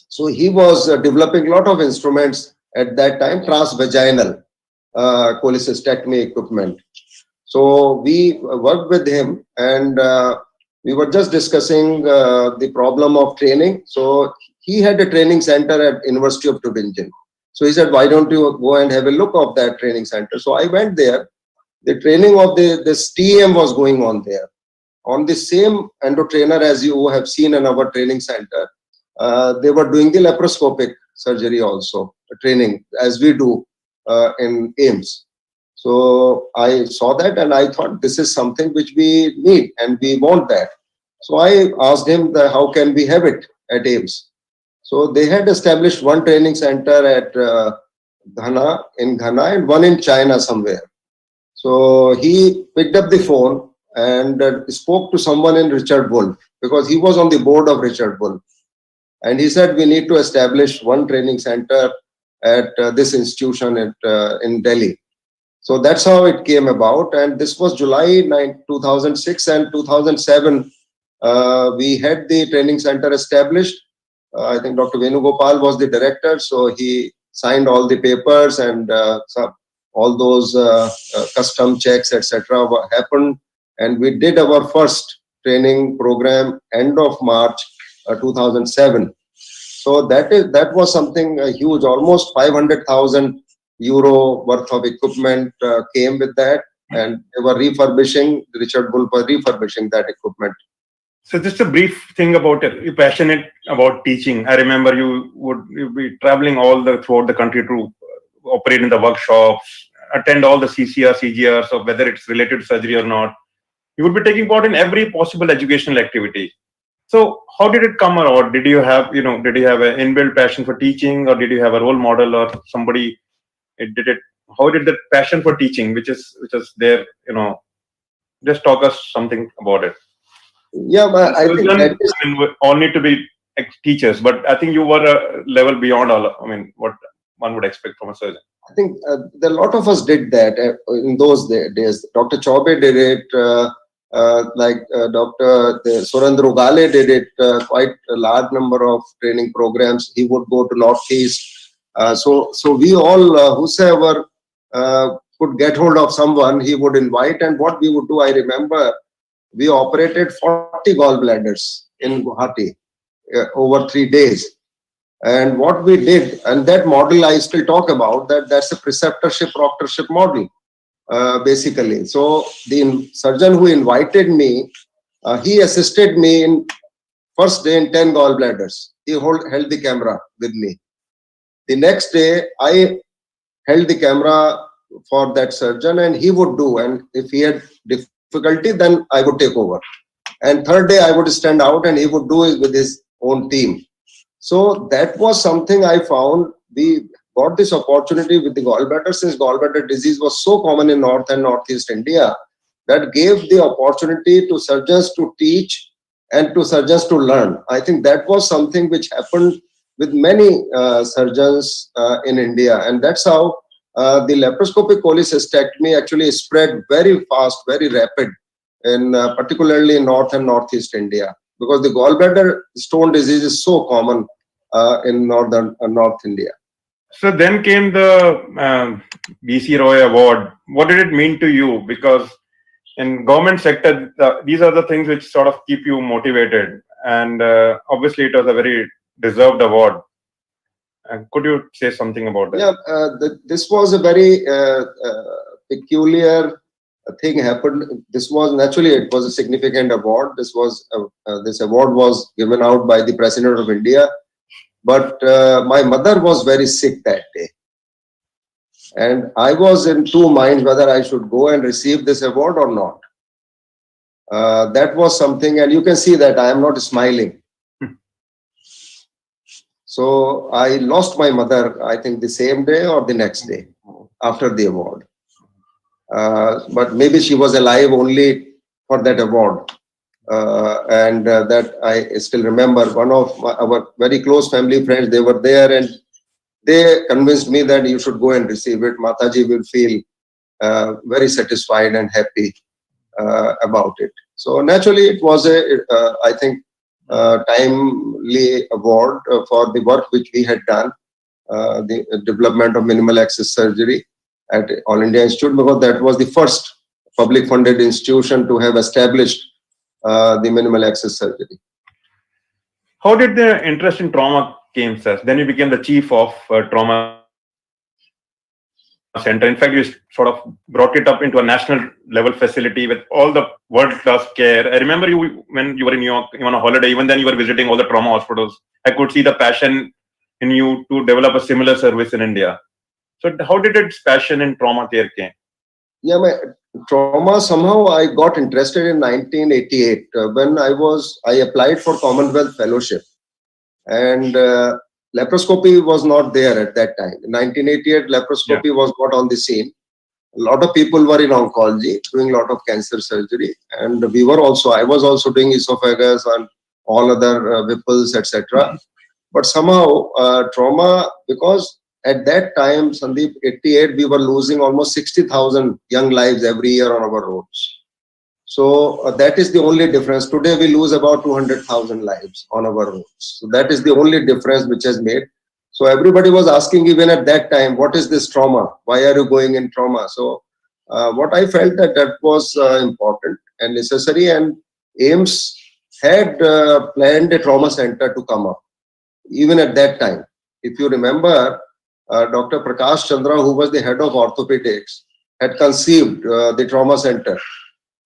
So he was developing a lot of instruments at that time, transvaginal cholecystectomy equipment. So we worked with him, and we were just discussing the problem of training. So he had a training center at University of Tübingen. So he said, why don't you go and have a look of that training center? So I went there. The training of this TM was going on there. On the same endo trainer as you have seen in our training center, they were doing the laparoscopic surgery also, training as we do in AIMS. So I saw that and I thought this is something which we need and we want that. So I asked him how can we have it at AIMS. So they had established one training center at Ghana, and one in China somewhere. So he picked up the phone and spoke to someone in Richard Wolf, because he was on the board of Richard Wolf. And he said, we need to establish one training center at this institution in Delhi. So that's how it came about. And this was July 2006 and 2007. We had the training center established. I think Dr. Venugopal was the director. So he signed all the papers, and all those custom checks, etc. happened. And we did our first training program end of March 2007. So that was something huge. Almost 500,000 euro worth of equipment came with that, and they were refurbishing. Richard Wolf was refurbishing that equipment.
So just a brief thing about it. You're passionate about teaching. I remember you'd be traveling throughout the country to operate in the workshops, attend all the CCR, CGRs, or whether it's related to surgery or not. You would be taking part in every possible educational activity. So how did it come about? Did you have an inbuilt passion for teaching, or did you have a role model or somebody did it? How did the passion for teaching, which is there, just talk us something about it.
Yeah, but I think
we all need to be teachers, but I think you were a level beyond what one would expect from a surgeon.
I think a lot of us did that in those days. Dr. Chaube did it, Dr. Surendra Ugale did it, quite a large number of training programs. He would go to Northeast. So we all, whosoever could get hold of someone, he would invite. And what we would do, I remember, we operated 40 gallbladders in Guwahati over 3 days. And what we did, and that model I still talk about, that's a preceptorship-proctorship model, basically. So the surgeon who invited me, he assisted me in first day in 10 gallbladders. He held the camera with me. The next day, I held the camera for that surgeon, and he would do. And if he had difficulty, then I would take over. And third day, I would stand out, and he would do it with his own team. So that was something I found. We got this opportunity with the gallbladder, since gallbladder disease was so common in North and Northeast India, that gave the opportunity to surgeons to teach and to surgeons to learn. I think that was something which happened with many surgeons in India. And that's how the laparoscopic cholecystectomy actually spread very fast, very rapid in particularly in North and Northeast India, because the gallbladder stone disease is so common in North India.
So then came the BC Roy Award. What did it mean to you? Because in government sector, these are the things which sort of keep you motivated. And obviously, it was a very deserved award. Could you say something about that?
Yeah, this was a very peculiar thing happened. This was naturally, it was a significant award. This award was given out by the President of India. But my mother was very sick that day. And I was in two minds whether I should go and receive this award or not. That was something, and you can see that I am not smiling. So I lost my mother, I think the same day or the next day after the award. But maybe she was alive only for that award. That I still remember. One of our very close family friends, they were there and they convinced me that you should go and receive it. Mataji will feel very satisfied and happy about it. So naturally, it was I think, timely award for the work which we had done, the development of minimal access surgery at All India Institute, because that was the first public funded institution to have established the minimal access surgery.
How did the interest in trauma came, sir? Then you became the chief of trauma center. In fact, you sort of brought it up into a national level facility with all the world-class care. I remember you when you were in New York, you were on a holiday, even then you were visiting all the trauma hospitals. I could see the passion in you to develop a similar service in India. So how did its passion in trauma care came?
Yeah, my trauma, somehow I got interested in 1988 when I applied for Commonwealth Fellowship, and laparoscopy was not there at that time. In 1988, laparoscopy was not on the scene. A lot of people were in oncology, doing a lot of cancer surgery, and I was also doing esophagus and all other Whipples, etc. But somehow trauma, because at that time, Sandeep, 88, we were losing almost 60,000 young lives every year on our roads. So that is the only difference. Today we lose about 200,000 lives on our roads. So that is the only difference which has made. So everybody was asking even at that time, what is this trauma? Why are you going in trauma? So what I felt that was important and necessary, and AIMS had planned a trauma center to come up even at that time. If you remember, Dr. Prakash Chandra, who was the head of orthopedics, had conceived the trauma center.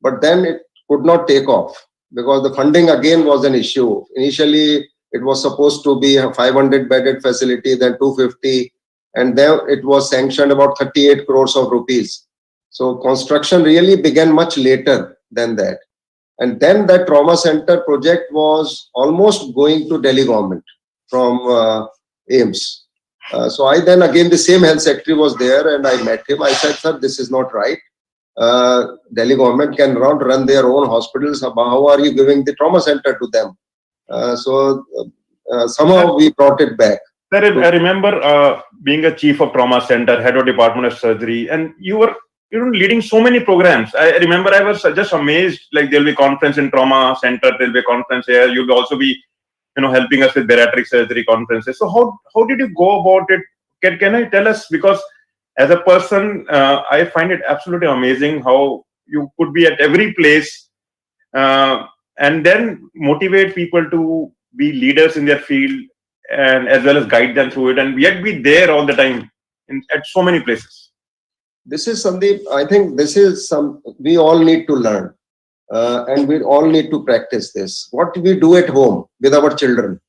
But then it could not take off because the funding again was an issue. Initially, it was supposed to be a 500-bedded facility, then 250, and then it was sanctioned about 38 crores of rupees. So construction really began much later than that. And then that trauma center project was almost going to Delhi government from AIMS. So I then again, the same health secretary was there and I met him. I said, sir, this is not right. Delhi government cannot run their own hospitals. How are you giving the trauma center to them? Somehow we brought it back.
Sir, I remember being a chief of trauma center, head of department of surgery, and you were leading so many programs. I remember I was just amazed. Like there'll be conference in trauma center, there'll be a conference here. You'll also be, helping us with bariatric surgery conferences. So how did you go about it? Can I tell us? Because as a person, I find it absolutely amazing how you could be at every place and then motivate people to be leaders in their field and as well as guide them through it, and yet be there all the time at so many places.
This is Sandeep. I think this is we all need to learn and we all need to practice this. What we do at home with our children,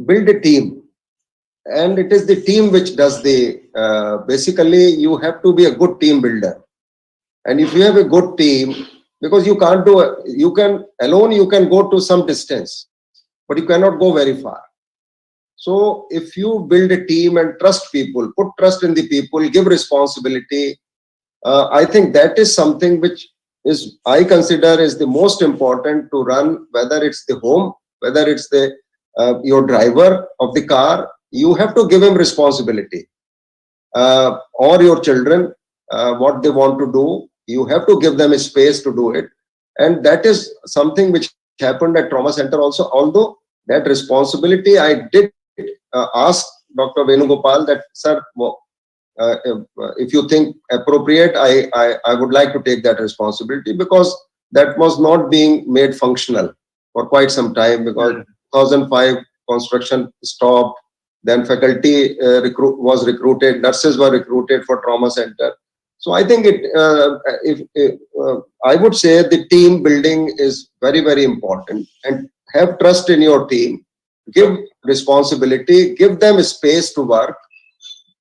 build a team. And it is the team which does basically you have to be a good team builder. And if you have a good team, because you can't do it, you can go to some distance, but you cannot go very far. So if you build a team and trust people, put trust in the people, give responsibility, I think that is something which I consider is the most important to run, whether it's the home, whether it's your driver of the car. You have to give him responsibility, or your children, what they want to do. You have to give them a space to do it. And that is something which happened at Trauma Center also, although that responsibility I did ask Dr. Venugopal that, sir, if you think appropriate, I would like to take that responsibility, because that was not being made functional for quite some time, because 2005 construction stopped, then faculty was recruited, nurses were recruited for Trauma Center. So I think I would say the team building is very, very important, and have trust in your team, give responsibility, give them a space to work,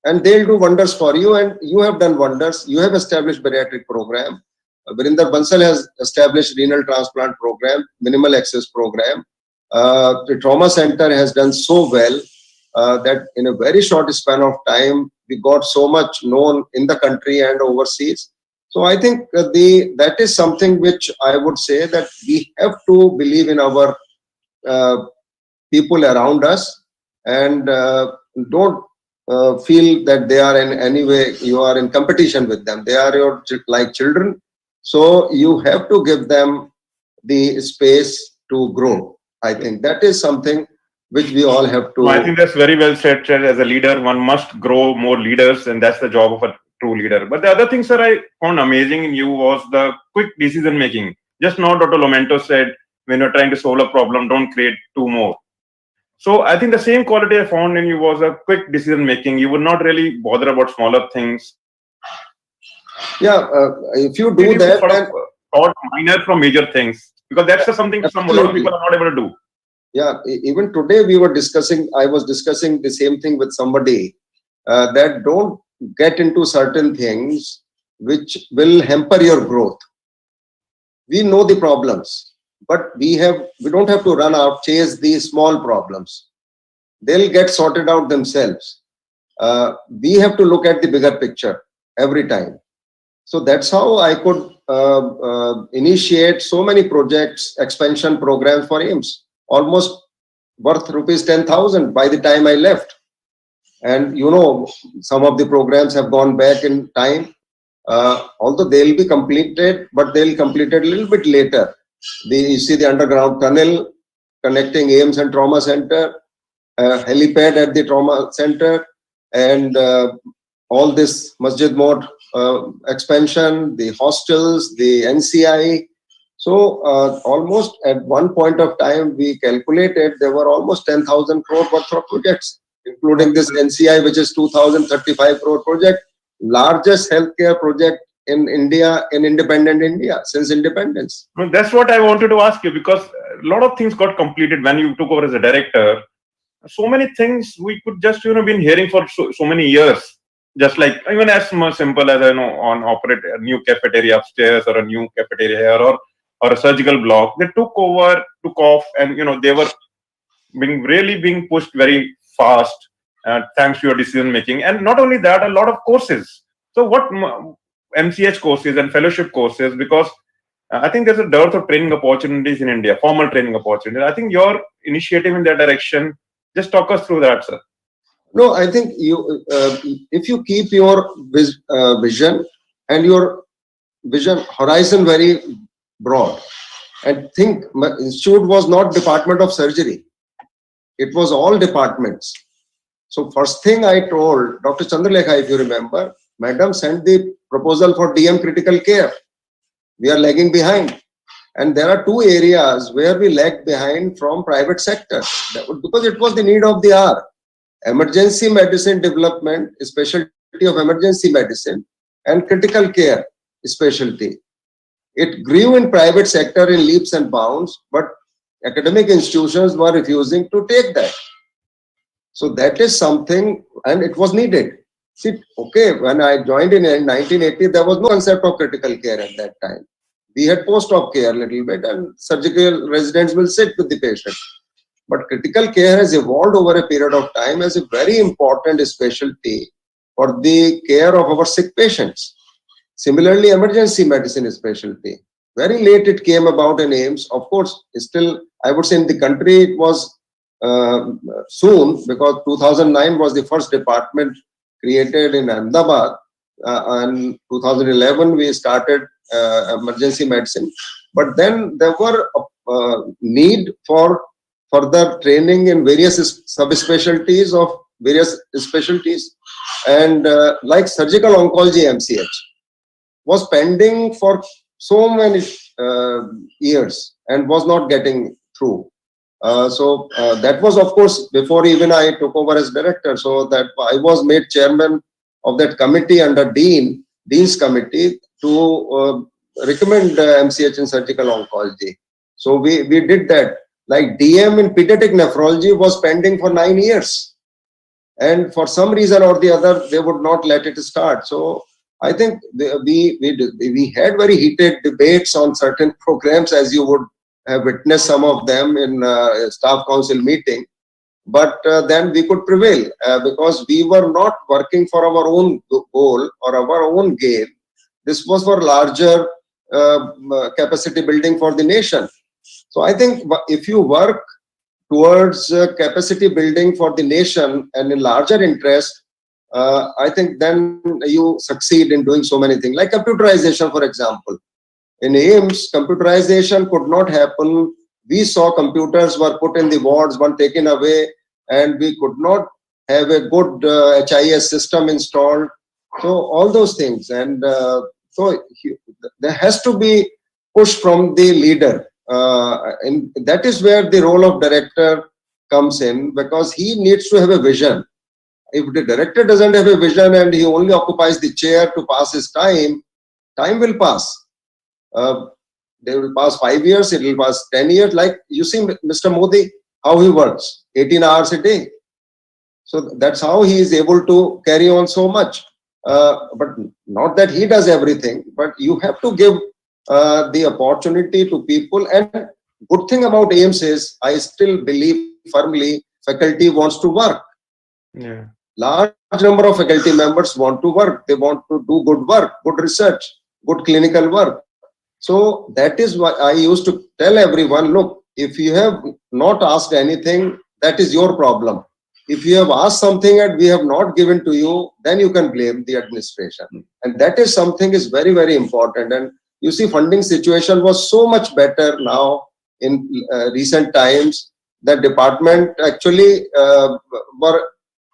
and they'll do wonders for you. And you have done wonders. You have established bariatric program. Virinder Bansal has established renal transplant program, minimal access program. The Trauma Center has done so well that in a very short span of time, we got so much known in the country and overseas. So I think that is something which I would say that we have to believe in our people around us, and don't feel that they are in any way, you are in competition with them. They are your like children. So you have to give them the space to grow. I think that is something which we all have to.
I think that's very well said, sir. As a leader, one must grow more leaders, and that's the job of a true leader. But the other thing, sir, I found amazing in you was the quick decision making. Just now, Dr. Lomanto said, when you're trying to solve a problem, don't create two more. So I think the same quality I found in you was a quick decision making. You would not really bother about smaller things.
Yeah, if you do that,
sort of thought minor from major things, because that's something some a lot of people are not able to do.
Yeah, even today I was discussing the same thing with somebody, that don't get into certain things which will hamper your growth. We know the problems, but we don't have to run out, chase these small problems. They'll get sorted out themselves. We have to look at the bigger picture every time. So that's how I could initiate so many projects, expansion programs for AIIMS, almost worth rupees 10,000 by the time I left. And you know, some of the programs have gone back in time, although they'll be completed, but they'll completed a little bit later. You see the underground tunnel connecting AIIMS and Trauma Center, helipad at the Trauma Center, and all this Masjid Mode expansion, the hostels, the NCI. So almost at one point of time, we calculated there were almost 10,000 crore worth of projects, including this NCI, which is 2,035 crore project, largest healthcare project in India, in independent India, since independence.
Well, that's what I wanted to ask you, because a lot of things got completed when you took over as a director. So many things we could just, been hearing for so many years. Just like even as simple as, operate a new cafeteria upstairs or a new cafeteria here or a surgical block. They took off, and, they were being pushed very fast, thanks to your decision making. And not only that, a lot of courses. So what MCH courses and fellowship courses, because I think there's a dearth of training opportunities in India, formal training opportunities. I think your initiative in that direction, just talk us through that, sir.
No, I think if you keep your vision and your vision horizon very broad, and think, my institute was not Department of Surgery. It was all departments. So first thing I told Dr. Chandralekha, if you remember, Madam sent the proposal for DM critical care. We are lagging behind. And there are two areas where we lag behind from private sector, because it was the need of the hour. Emergency medicine development, specialty of emergency medicine, and critical care specialty. It grew in private sector in leaps and bounds, but academic institutions were refusing to take that. So that is something, and it was needed. See, okay, when I joined in 1980, there was no concept of critical care at that time. We had post-op care a little bit, and surgical residents will sit with the patient. But critical care has evolved over a period of time as a very important specialty for the care of our sick patients. Similarly, emergency medicine specialty. Very late it came about in AIIMS. Of course, still, I would say in the country it was soon, because 2009 was the first department created in Ahmedabad. in 2011 we started emergency medicine, but then there were need for further training in various subspecialties of various specialties, and like surgical oncology MCH was pending for so many years and was not getting through. So that was, of course, before even I took over as director. So that I was made chairman of that committee under Dean's committee to recommend MCH in surgical oncology. So we did that. Like DM in pediatric nephrology was pending for 9 years. And for some reason or the other, they would not let it start. So I think we had very heated debates on certain programs, as you would have witnessed some of them in staff council meeting. But then we could prevail because we were not working for our own goal or our own gain. This was for larger capacity building for the nation. So I think if you work towards capacity building for the nation and in larger interest, I think then you succeed in doing so many things, like computerization, for example. In AIMS, computerization could not happen. We saw computers were put in the wards, one taken away, and we could not have a good HIS system installed. So all those things, and so there has to be push from the leader. And that is where the role of director comes in, because he needs to have a vision. If the director doesn't have a vision and he only occupies the chair to pass his time, time will pass. They will pass 5 years, it will pass 10 years. Like you see Mr. Modi, how he works, 18 hours a day. So that's how he is able to carry on so much. But not that he does everything, but you have to give the opportunity to people. And good thing about AIMS is I still believe firmly faculty wants to work.
Yeah.
Large number of faculty members want to work. They want to do good work, good research, good clinical work. So that is why I used to tell everyone, look, if you have not asked anything, that is your problem. If you have asked something and we have not given to you, then you can blame the administration. And that is something is very, very important. And you see, funding situation was so much better now in recent times that department actually were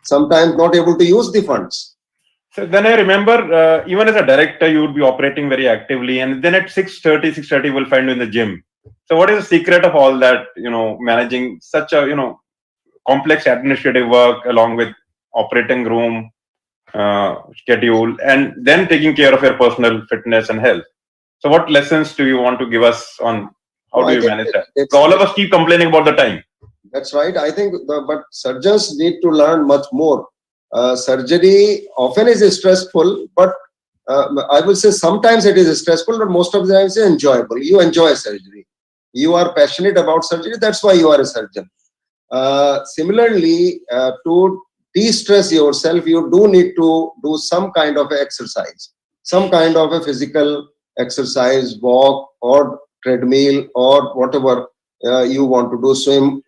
sometimes not able to use the funds.
So then I remember, even as a director, you would be operating very actively, and then at 6:30, we'll find you in the gym. So what is the secret of all that, managing such a, complex administrative work along with operating room schedule, and then taking care of your personal fitness and health? So what lessons do you want to give us on how do you manage that? So all of us keep complaining about the time.
That's right. I think, but surgeons need to learn much more. Surgery often is stressful, but I will say sometimes it is stressful, but most of the time it's enjoyable. You enjoy surgery. You are passionate about surgery. That's why you are a surgeon. Similarly, to de-stress yourself, you do need to do some kind of exercise, some kind of a physical exercise, walk or treadmill or whatever you want to do,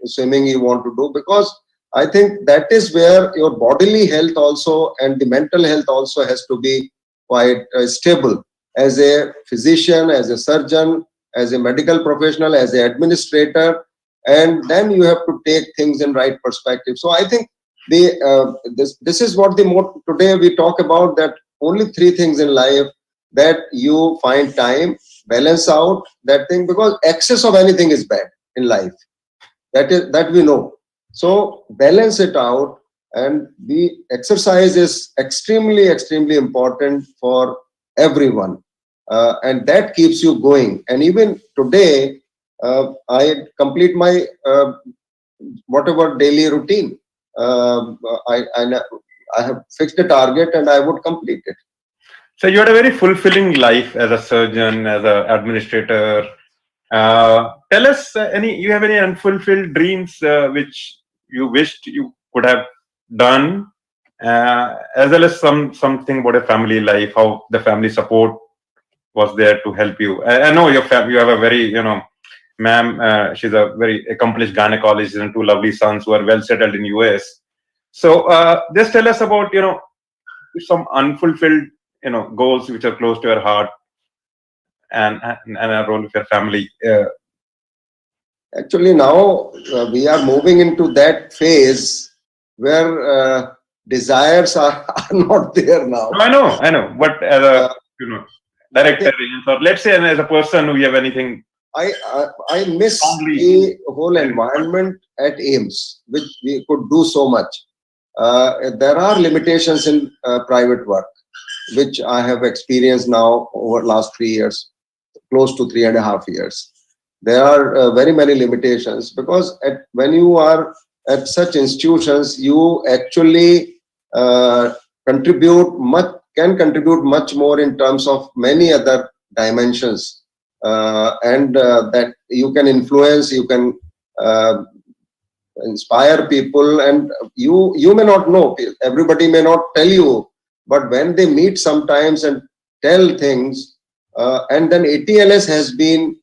swimming you want to do, because I think that is where your bodily health also and the mental health also has to be quite stable. As a physician, as a surgeon, as a medical professional, as an administrator, and then you have to take things in right perspective. So I think this is what today we talk about, that only 3 things in life that you find time, balance out that thing, because excess of anything is bad in life. That we know. So balance it out, and the exercise is extremely, extremely important for everyone. And that keeps you going. And even today, I complete my whatever daily routine. I have fixed a target and I would complete it.
So you had a very fulfilling life as a surgeon, as an administrator. Tell us, you have any unfulfilled dreams which you wished you could have done, as well as something about a family life, how the family support was there to help you. I know you have a very, ma'am, she's a very accomplished gynecologist and 2 lovely sons who are well settled in US. So just tell us about, some unfulfilled, goals which are close to your heart and a role with your family?
Actually, now we are moving into that phase where desires are not there now.
No, I know. But as a director, or let's say as a person who you have anything.
I miss
Strongly.
the whole environment at AIMS, which we could do so much. There are limitations in private work, which I have experienced now over last 3 years, close to 3.5 years. There are very many limitations because when you are at such institutions, you actually can contribute much more in terms of many other dimensions, and that you can influence, you can inspire people, and you may not know, everybody may not tell you, but when they meet sometimes and tell things, and then ATLS has been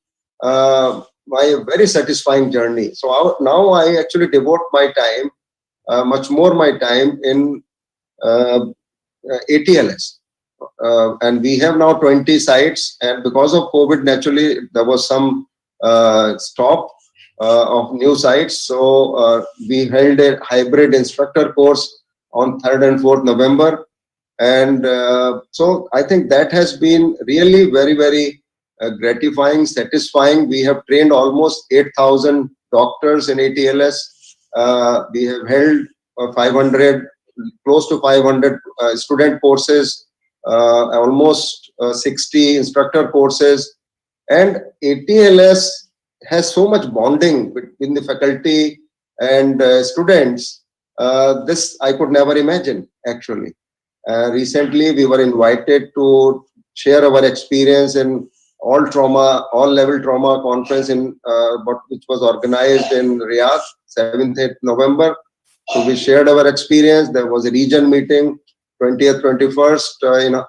my very satisfying journey. So now I actually devote my time, much more my time in ATLS. And we have now 20 sites, and because of COVID, naturally, there was some stop of new sites. So we held a hybrid instructor course on 3rd and 4th November. And so I think that has been really very, very gratifying, satisfying. We have trained almost 8,000 doctors in ATLS. We have held 500, close to 500 student courses, almost 60 instructor courses. And ATLS has so much bonding between the faculty and students. This I could never imagine, actually. Recently, we were invited to share our experience in all level trauma conference which was organized in Riyadh, 7th, 8th November. So we shared our experience. There was a region meeting, 20th, 21st, in a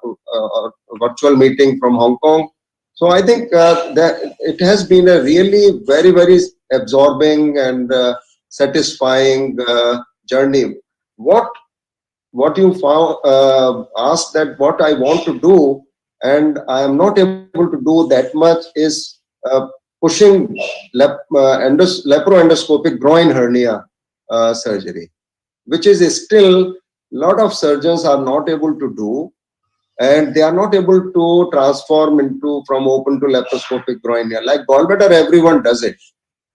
virtual meeting from Hong Kong. So I think that it has been a really very, very absorbing and satisfying journey. What you found, asked that what I want to do, and I am not able to do that much, is pushing laparoendoscopic groin hernia surgery, which is still a lot of surgeons are not able to do, and they are not able to transform from open to laparoscopic groin hernia. Like gallbladder, everyone does it,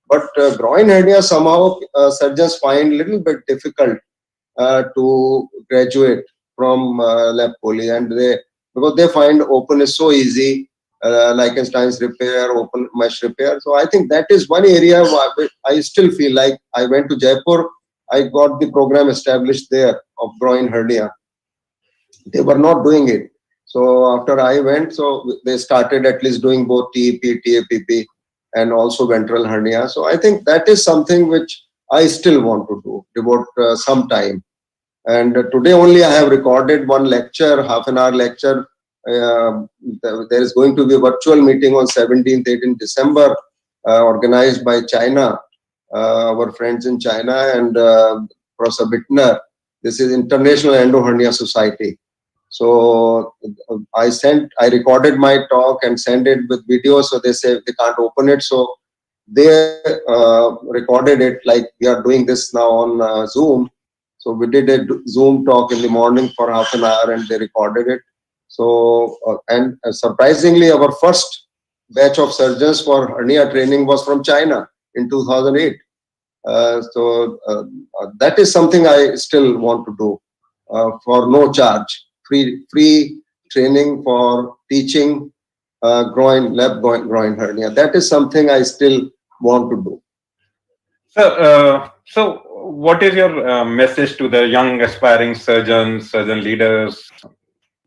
but groin hernia somehow surgeons find a little bit difficult to graduate from lap poly, and because they find open is so easy, Lichtenstein's repair, open mesh repair. So I think that is one area where I still feel like I went to Jaipur, I got the program established there of groin hernia. They were not doing it. So after I went, so they started at least doing both TEP, TAPP, and also ventral hernia. So I think that is something which I still want to do, devote some time. And today only I have recorded one lecture, half-an-hour lecture. There is going to be a virtual meeting on 17th, 18th December, organized by China, our friends in China, and Professor Bittner. This is International Endo Hernia Society. So I recorded my talk and sent it with video. So they say they can't open it. So they recorded it like we are doing this now on Zoom. So we did a Zoom talk in the morning for half an hour, and they recorded it. So, and surprisingly, our first batch of surgeons for hernia training was from China in 2008. So that is something I still want to do for no charge, free training for teaching groin hernia. That is something I still want to do.
So what is your message to the young aspiring surgeons, surgeon leaders,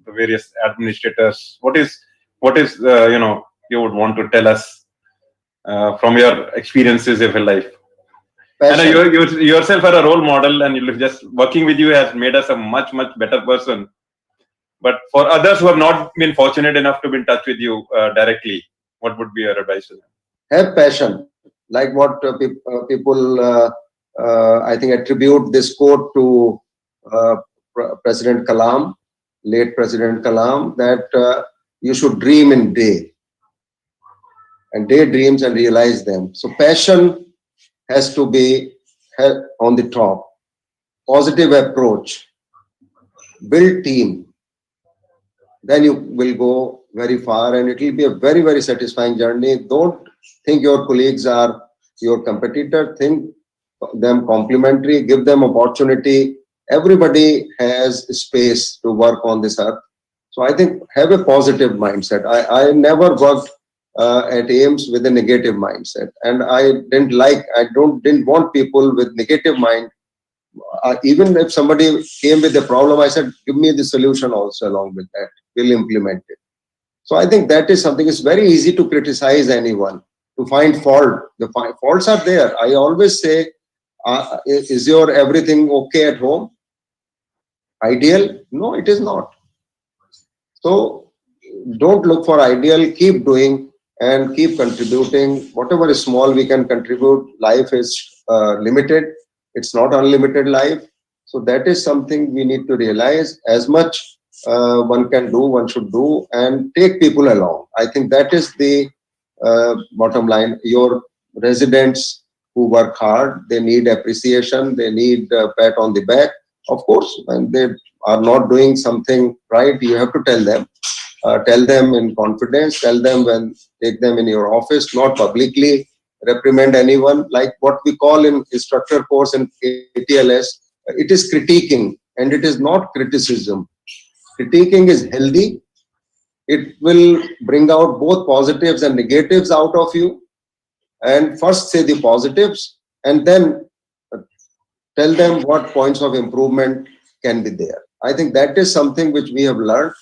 the various administrators? What is you would want to tell us from your experiences of your life? And you yourself are a role model, and just working with you has made us a much better person. But for others who have not been fortunate enough to be in touch with you directly, what would be your advice to them?
Have passion, like what people I think attribute this quote to President Kalam. late President Kalam, that you should dream in day, and daydreams and realize them. So passion has to be on the top. Positive approach, build team, then you will go very far, and it will be a very, very satisfying journey. Don't think your colleagues are your competitor. Think them complementary, give them opportunity. Everybody has space to work on this earth. So I think have a positive mindset. I never worked at AIMS with a negative mindset, and I didn't want people with negative mind. Even if somebody came with a problem, I said, give me the solution also along with that. We'll implement it. So I think that is something. It's very easy to criticize anyone, to find fault. The faults are there. I always say, is your everything okay at home? Ideal? No, it is not. So don't look for ideal. Keep doing and keep contributing. Whatever is small we can contribute. Life is limited. It's not unlimited life. So that is something we need to realize. As much one can do, one should do, and take people along. I think that is the bottom line. Your residents who work hard, they need appreciation, they need a pat on the back. Of course, when they are not doing something right, you have to tell them. Tell them in confidence, tell them when take them in your office, not publicly reprimand anyone. Like what we call in instructor course in ATLS, it is critiquing, and it is not criticism. Critiquing is healthy. It will bring out both positives and negatives out of you. And first say the positives, and then tell them what points of improvement can be there. I think that is something which we have learned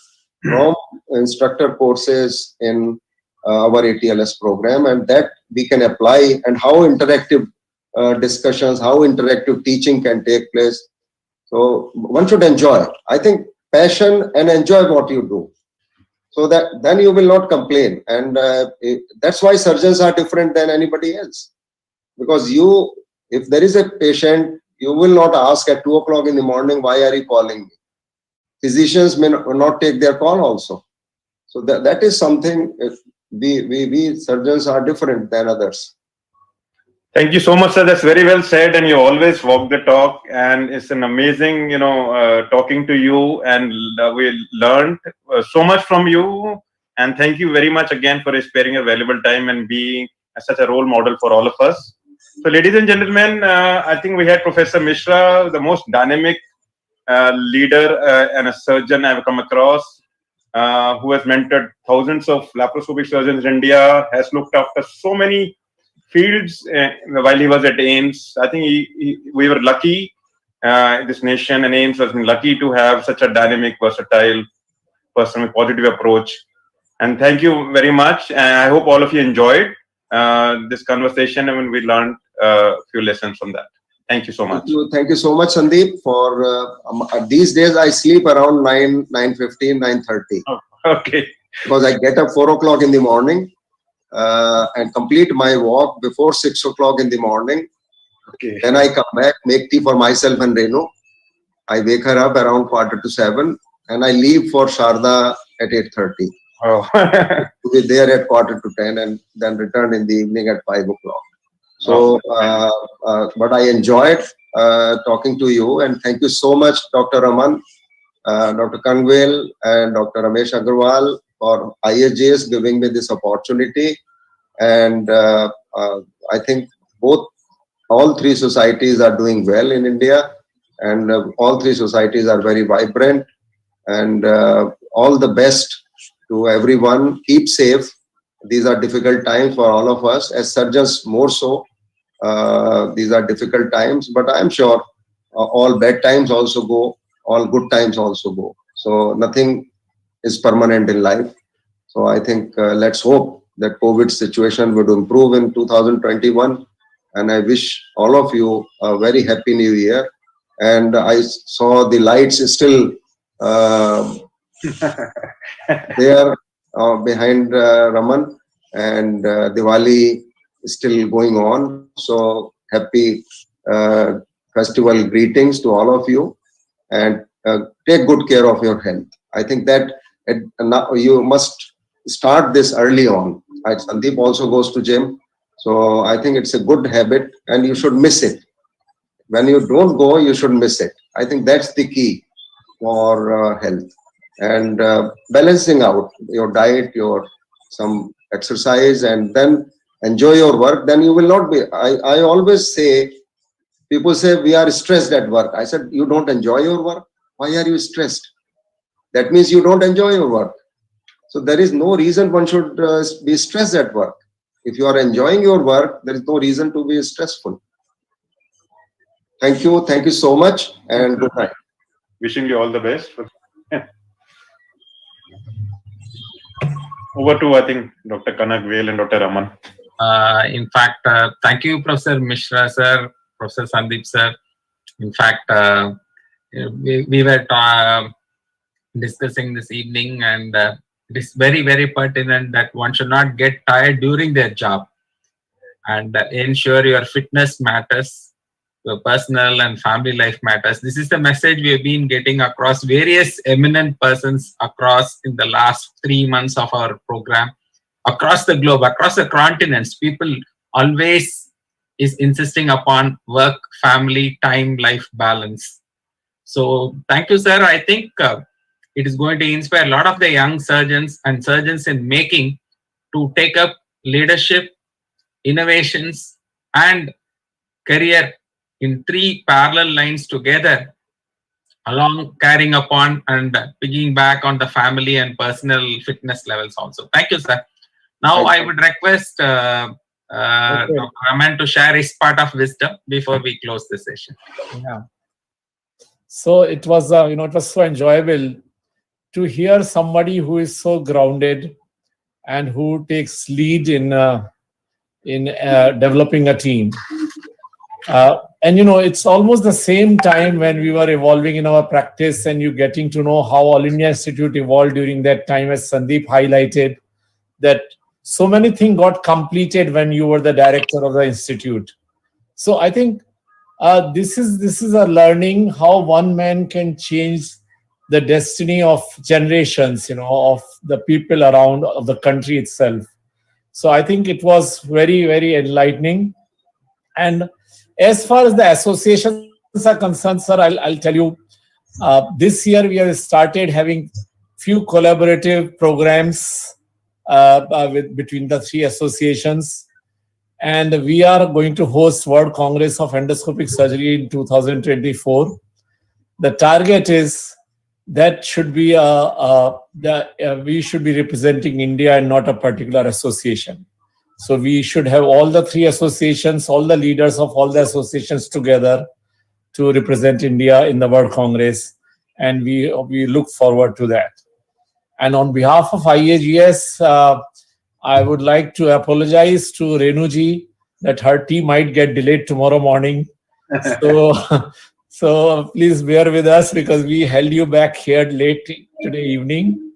from instructor courses in our ATLS program, and that we can apply, and how interactive discussions, how interactive teaching can take place. So one should enjoy. I think passion and enjoy what you do, so that then you will not complain. And that's why surgeons are different than anybody else, because if there is a patient, you will not ask at 2 o'clock in the morning, why are you calling me? Physicians may not take their call also. So that is something. We surgeons are different than others.
Thank you so much, sir. That's very well said, and you always walk the talk. And it's an amazing, talking to you, and we learned so much from you. And thank you very much again for sparing your valuable time and being such a role model for all of us. So, ladies and gentlemen, I think we had Professor Mishra, the most dynamic leader and a surgeon I've come across, who has mentored thousands of laparoscopic surgeons in India, has looked after so many fields while he was at AIMS. I think we were lucky, this nation and AIMS has been lucky to have such a dynamic, versatile person with positive approach. And thank you very much. And I hope all of you enjoyed this conversation, and we learned a few lessons from that. Thank you so much.
Thank you so much, Sandeep. For these days, I sleep around 9:15, 9:30.
Oh, okay.
Because I get up 4 o'clock in the morning and complete my walk before 6 o'clock in the morning.
Okay.
Then I come back, make tea for myself and Renu. I wake her up around 6:45, and I leave for Sharda at 8:30.
Oh.
To be there at 9:45, and then return in the evening at 5 o'clock. So, but I enjoyed talking to you, and thank you so much, Dr. Raman, Dr. Kangwel, and Dr. Ramesh Agarwal for IAGES giving me this opportunity. And I think all three societies are doing well in India, and all three societies are very vibrant. And all the best to everyone. Keep safe. These are difficult times for all of us, as surgeons more so. These are difficult times, but I'm sure all bad times also go, all good times also go. So nothing is permanent in life. So I think let's hope that COVID situation would improve in 2021. And I wish all of you a very happy new year. And I saw the lights still there behind Raman, and Diwali is still going on. So happy festival greetings to all of you, and take good care of your health. I think that now you must start this early on. Sandeep also goes to gym, so I think it's a good habit, and you should miss it. When you don't go, you should miss it. I think that's the key for health, and balancing out your diet, your some exercise, and then enjoy your work. Then you will not be. I always say, people say we are stressed at work. I said, you don't enjoy your work. Why are you stressed? That means you don't enjoy your work. So there is no reason one should be stressed at work. If you are enjoying your work, there is no reason to be stressful. Thank you. Thank you so much, and good night.
Wishing you all the best. Over to, I think, Dr. Kanak Vail and Dr. Raman.
In fact, thank you, Professor Mishra, sir, Professor Sandeep, sir. In fact, we were discussing this evening, and it is very, very pertinent that one should not get tired during their job, and ensure your fitness matters. Your personal and family life matters. This is the message we have been getting across various eminent persons across in the last 3 months of our program. Across the globe, across the continents, people always is insisting upon work, family, time, life balance. So thank you, sir. I think it is going to inspire a lot of the young surgeons and surgeons in making to take up leadership, innovations, and career in 3 parallel lines together, along carrying upon and picking back on the family and personal fitness levels also. Thank you, sir. Now I would request Dr. Raman to share his part of wisdom before we close the session.
Yeah. So it was, it was so enjoyable to hear somebody who is so grounded and who takes lead in developing a team. And it's almost the same time when we were evolving in our practice, and you getting to know how All India Institute evolved during that time, as Sandeep highlighted, that so many things got completed when you were the director of the institute. So I think this is a learning how one man can change the destiny of generations, of the people around, of the country itself. So I think it was very, very enlightening. And as far as the associations are concerned, sir, I'll tell you, this year we have started having few collaborative programs between the 3 associations. And we are going to host World Congress of Endoscopic Surgery in 2024. The target is that should be we should be representing India and not a particular association. So we should have all the 3 associations, all the leaders of all the associations together to represent India in the World Congress, and we look forward to that. And on behalf of IAGES, I would like to apologize to Renuji that her tea might get delayed tomorrow morning. So please bear with us because we held you back here late today evening.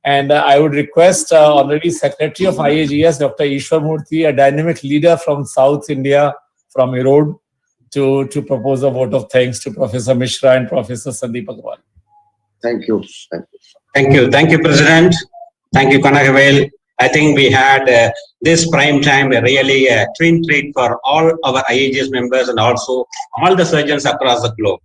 And I would request Honorary Secretary of IAGES, Dr. Ishwar Murthy, a dynamic leader from South India, from Erode, to propose a vote of thanks to Professor Mishra and Professor Sandeep Agarwalla.
Thank you.
Thank you. Thank you, President. Thank you, Kanak Vail. I think we had this prime time really a twin treat for all our IAGES members and also all the surgeons across the globe.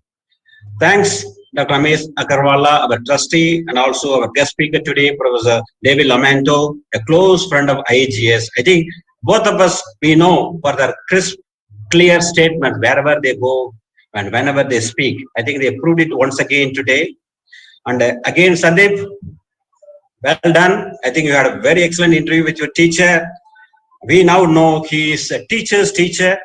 Thanks, Dr. Ramesh Agarwalla, our trustee, and also our guest speaker today, Professor David Lomanto, a close friend of IAGES. I think both of us, we know for their crisp, clear statement wherever they go and whenever they speak. I think they proved it once again today. And again, Sandeep, well done. I think you had a very excellent interview with your teacher. We now know he is a teacher's teacher,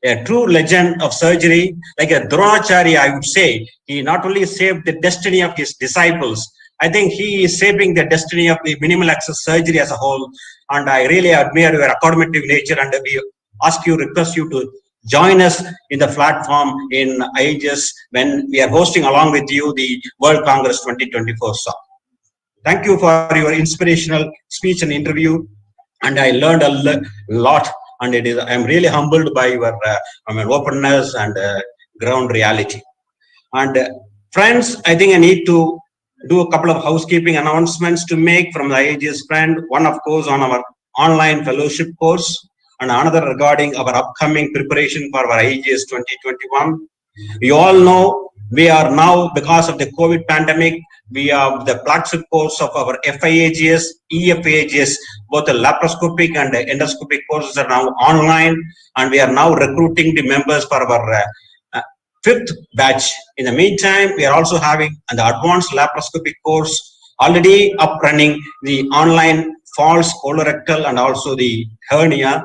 a true legend of surgery, like a Dronacharya, I would say. He not only saved the destiny of his disciples, I think he is shaping the destiny of the minimal access surgery as a whole. And I really admire your accommodative nature, and we request you to join us in the platform in IAGES when we are hosting along with you the World Congress 2024 song. Thank you for your inspirational speech and interview, and I learned a lot. And I'm really humbled by your openness and ground reality. And friends, I think I need to do a couple of housekeeping announcements to make from the IAGES friend. One, of course, on our online fellowship course, and another regarding our upcoming preparation for our IAGES 2021. We all know we are now, because of the COVID pandemic, we have the flagship course of our FIAGES, EFIAGES, both the laparoscopic and the endoscopic courses are now online, and we are now recruiting the members for our fifth batch. In the meantime, we are also having the advanced laparoscopic course already up running, the online false colorectal and also the hernia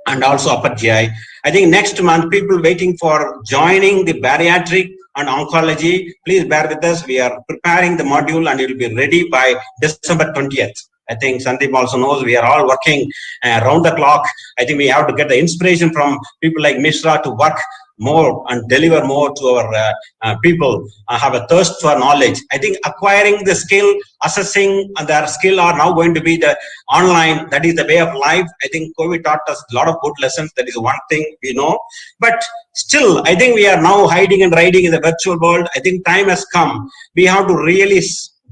and also upper GI. I think next month, people waiting for joining the bariatric and oncology, please bear with us. We are preparing the module and it will be ready by December 20th. I think Sandeep also knows we are all working round the clock. I think we have to get the inspiration from people like Mishra to work more and deliver more to our people, have a thirst for knowledge. I think acquiring the skill, assessing their skill are now going to be the online. That is the way of life. I think COVID taught us a lot of good lessons. That is one thing we know. But still, I think we are now hiding and riding in the virtual world. I think time has come. We have to really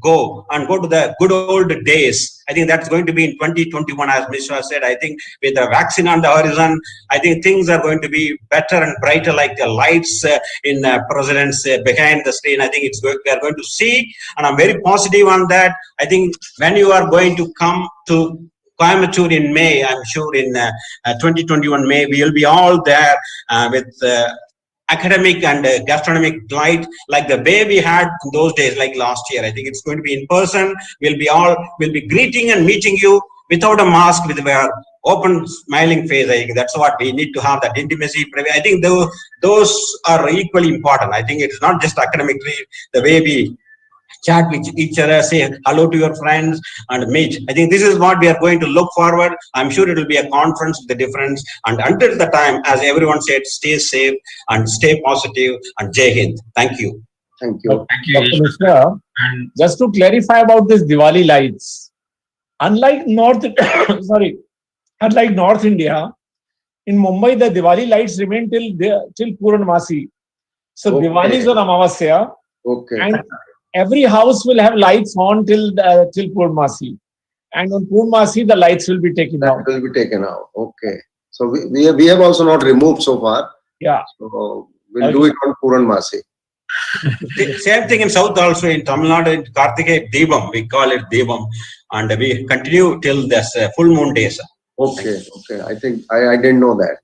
go to the good old days. I think that's going to be in 2021, as Mishra said. I think with the vaccine on the horizon, I think things are going to be better and brighter, like the lights in president's behind the screen. I think we are going to see, and I'm very positive on that. I think when you are going to come to Coimbatore in May, I'm sure in 2021 May, we will be all there with academic and gastronomic light, like the way we had in those days, like last year. I think it's going to be in person. We'll be greeting and meeting you without a mask, with our open smiling face. I think that's what we need to have, that intimacy. I think those are equally important. I think it's not just academically, the way we chat with each other, say hello to your friends and meet. I think this is what we are going to look forward. I'm sure it will be a conference with the difference. And until the time, as everyone said, stay safe and stay positive, and Jai Hind. Thank you.
Thank you.
Thank you,
Dr.
Ishwar.
Mishra,
And
just to clarify about this Diwali lights, unlike North India, in Mumbai, the Diwali lights remain till Purnamasi. So
Okay.
Diwali is on Amavasya,
Okay.
and every house will have lights on till Purnamasi. And on Purnamasi, the lights will be taken
That
out.
will be taken out. Okay. So we have also not removed so far.
Yeah.
So we'll do it on Puranmasi.
Same thing in South also, in Tamil Nadu, in Kartikeya Deepam, we call it Deepam, and we continue till this full moon days.
Okay. Okay. I think I didn't know that.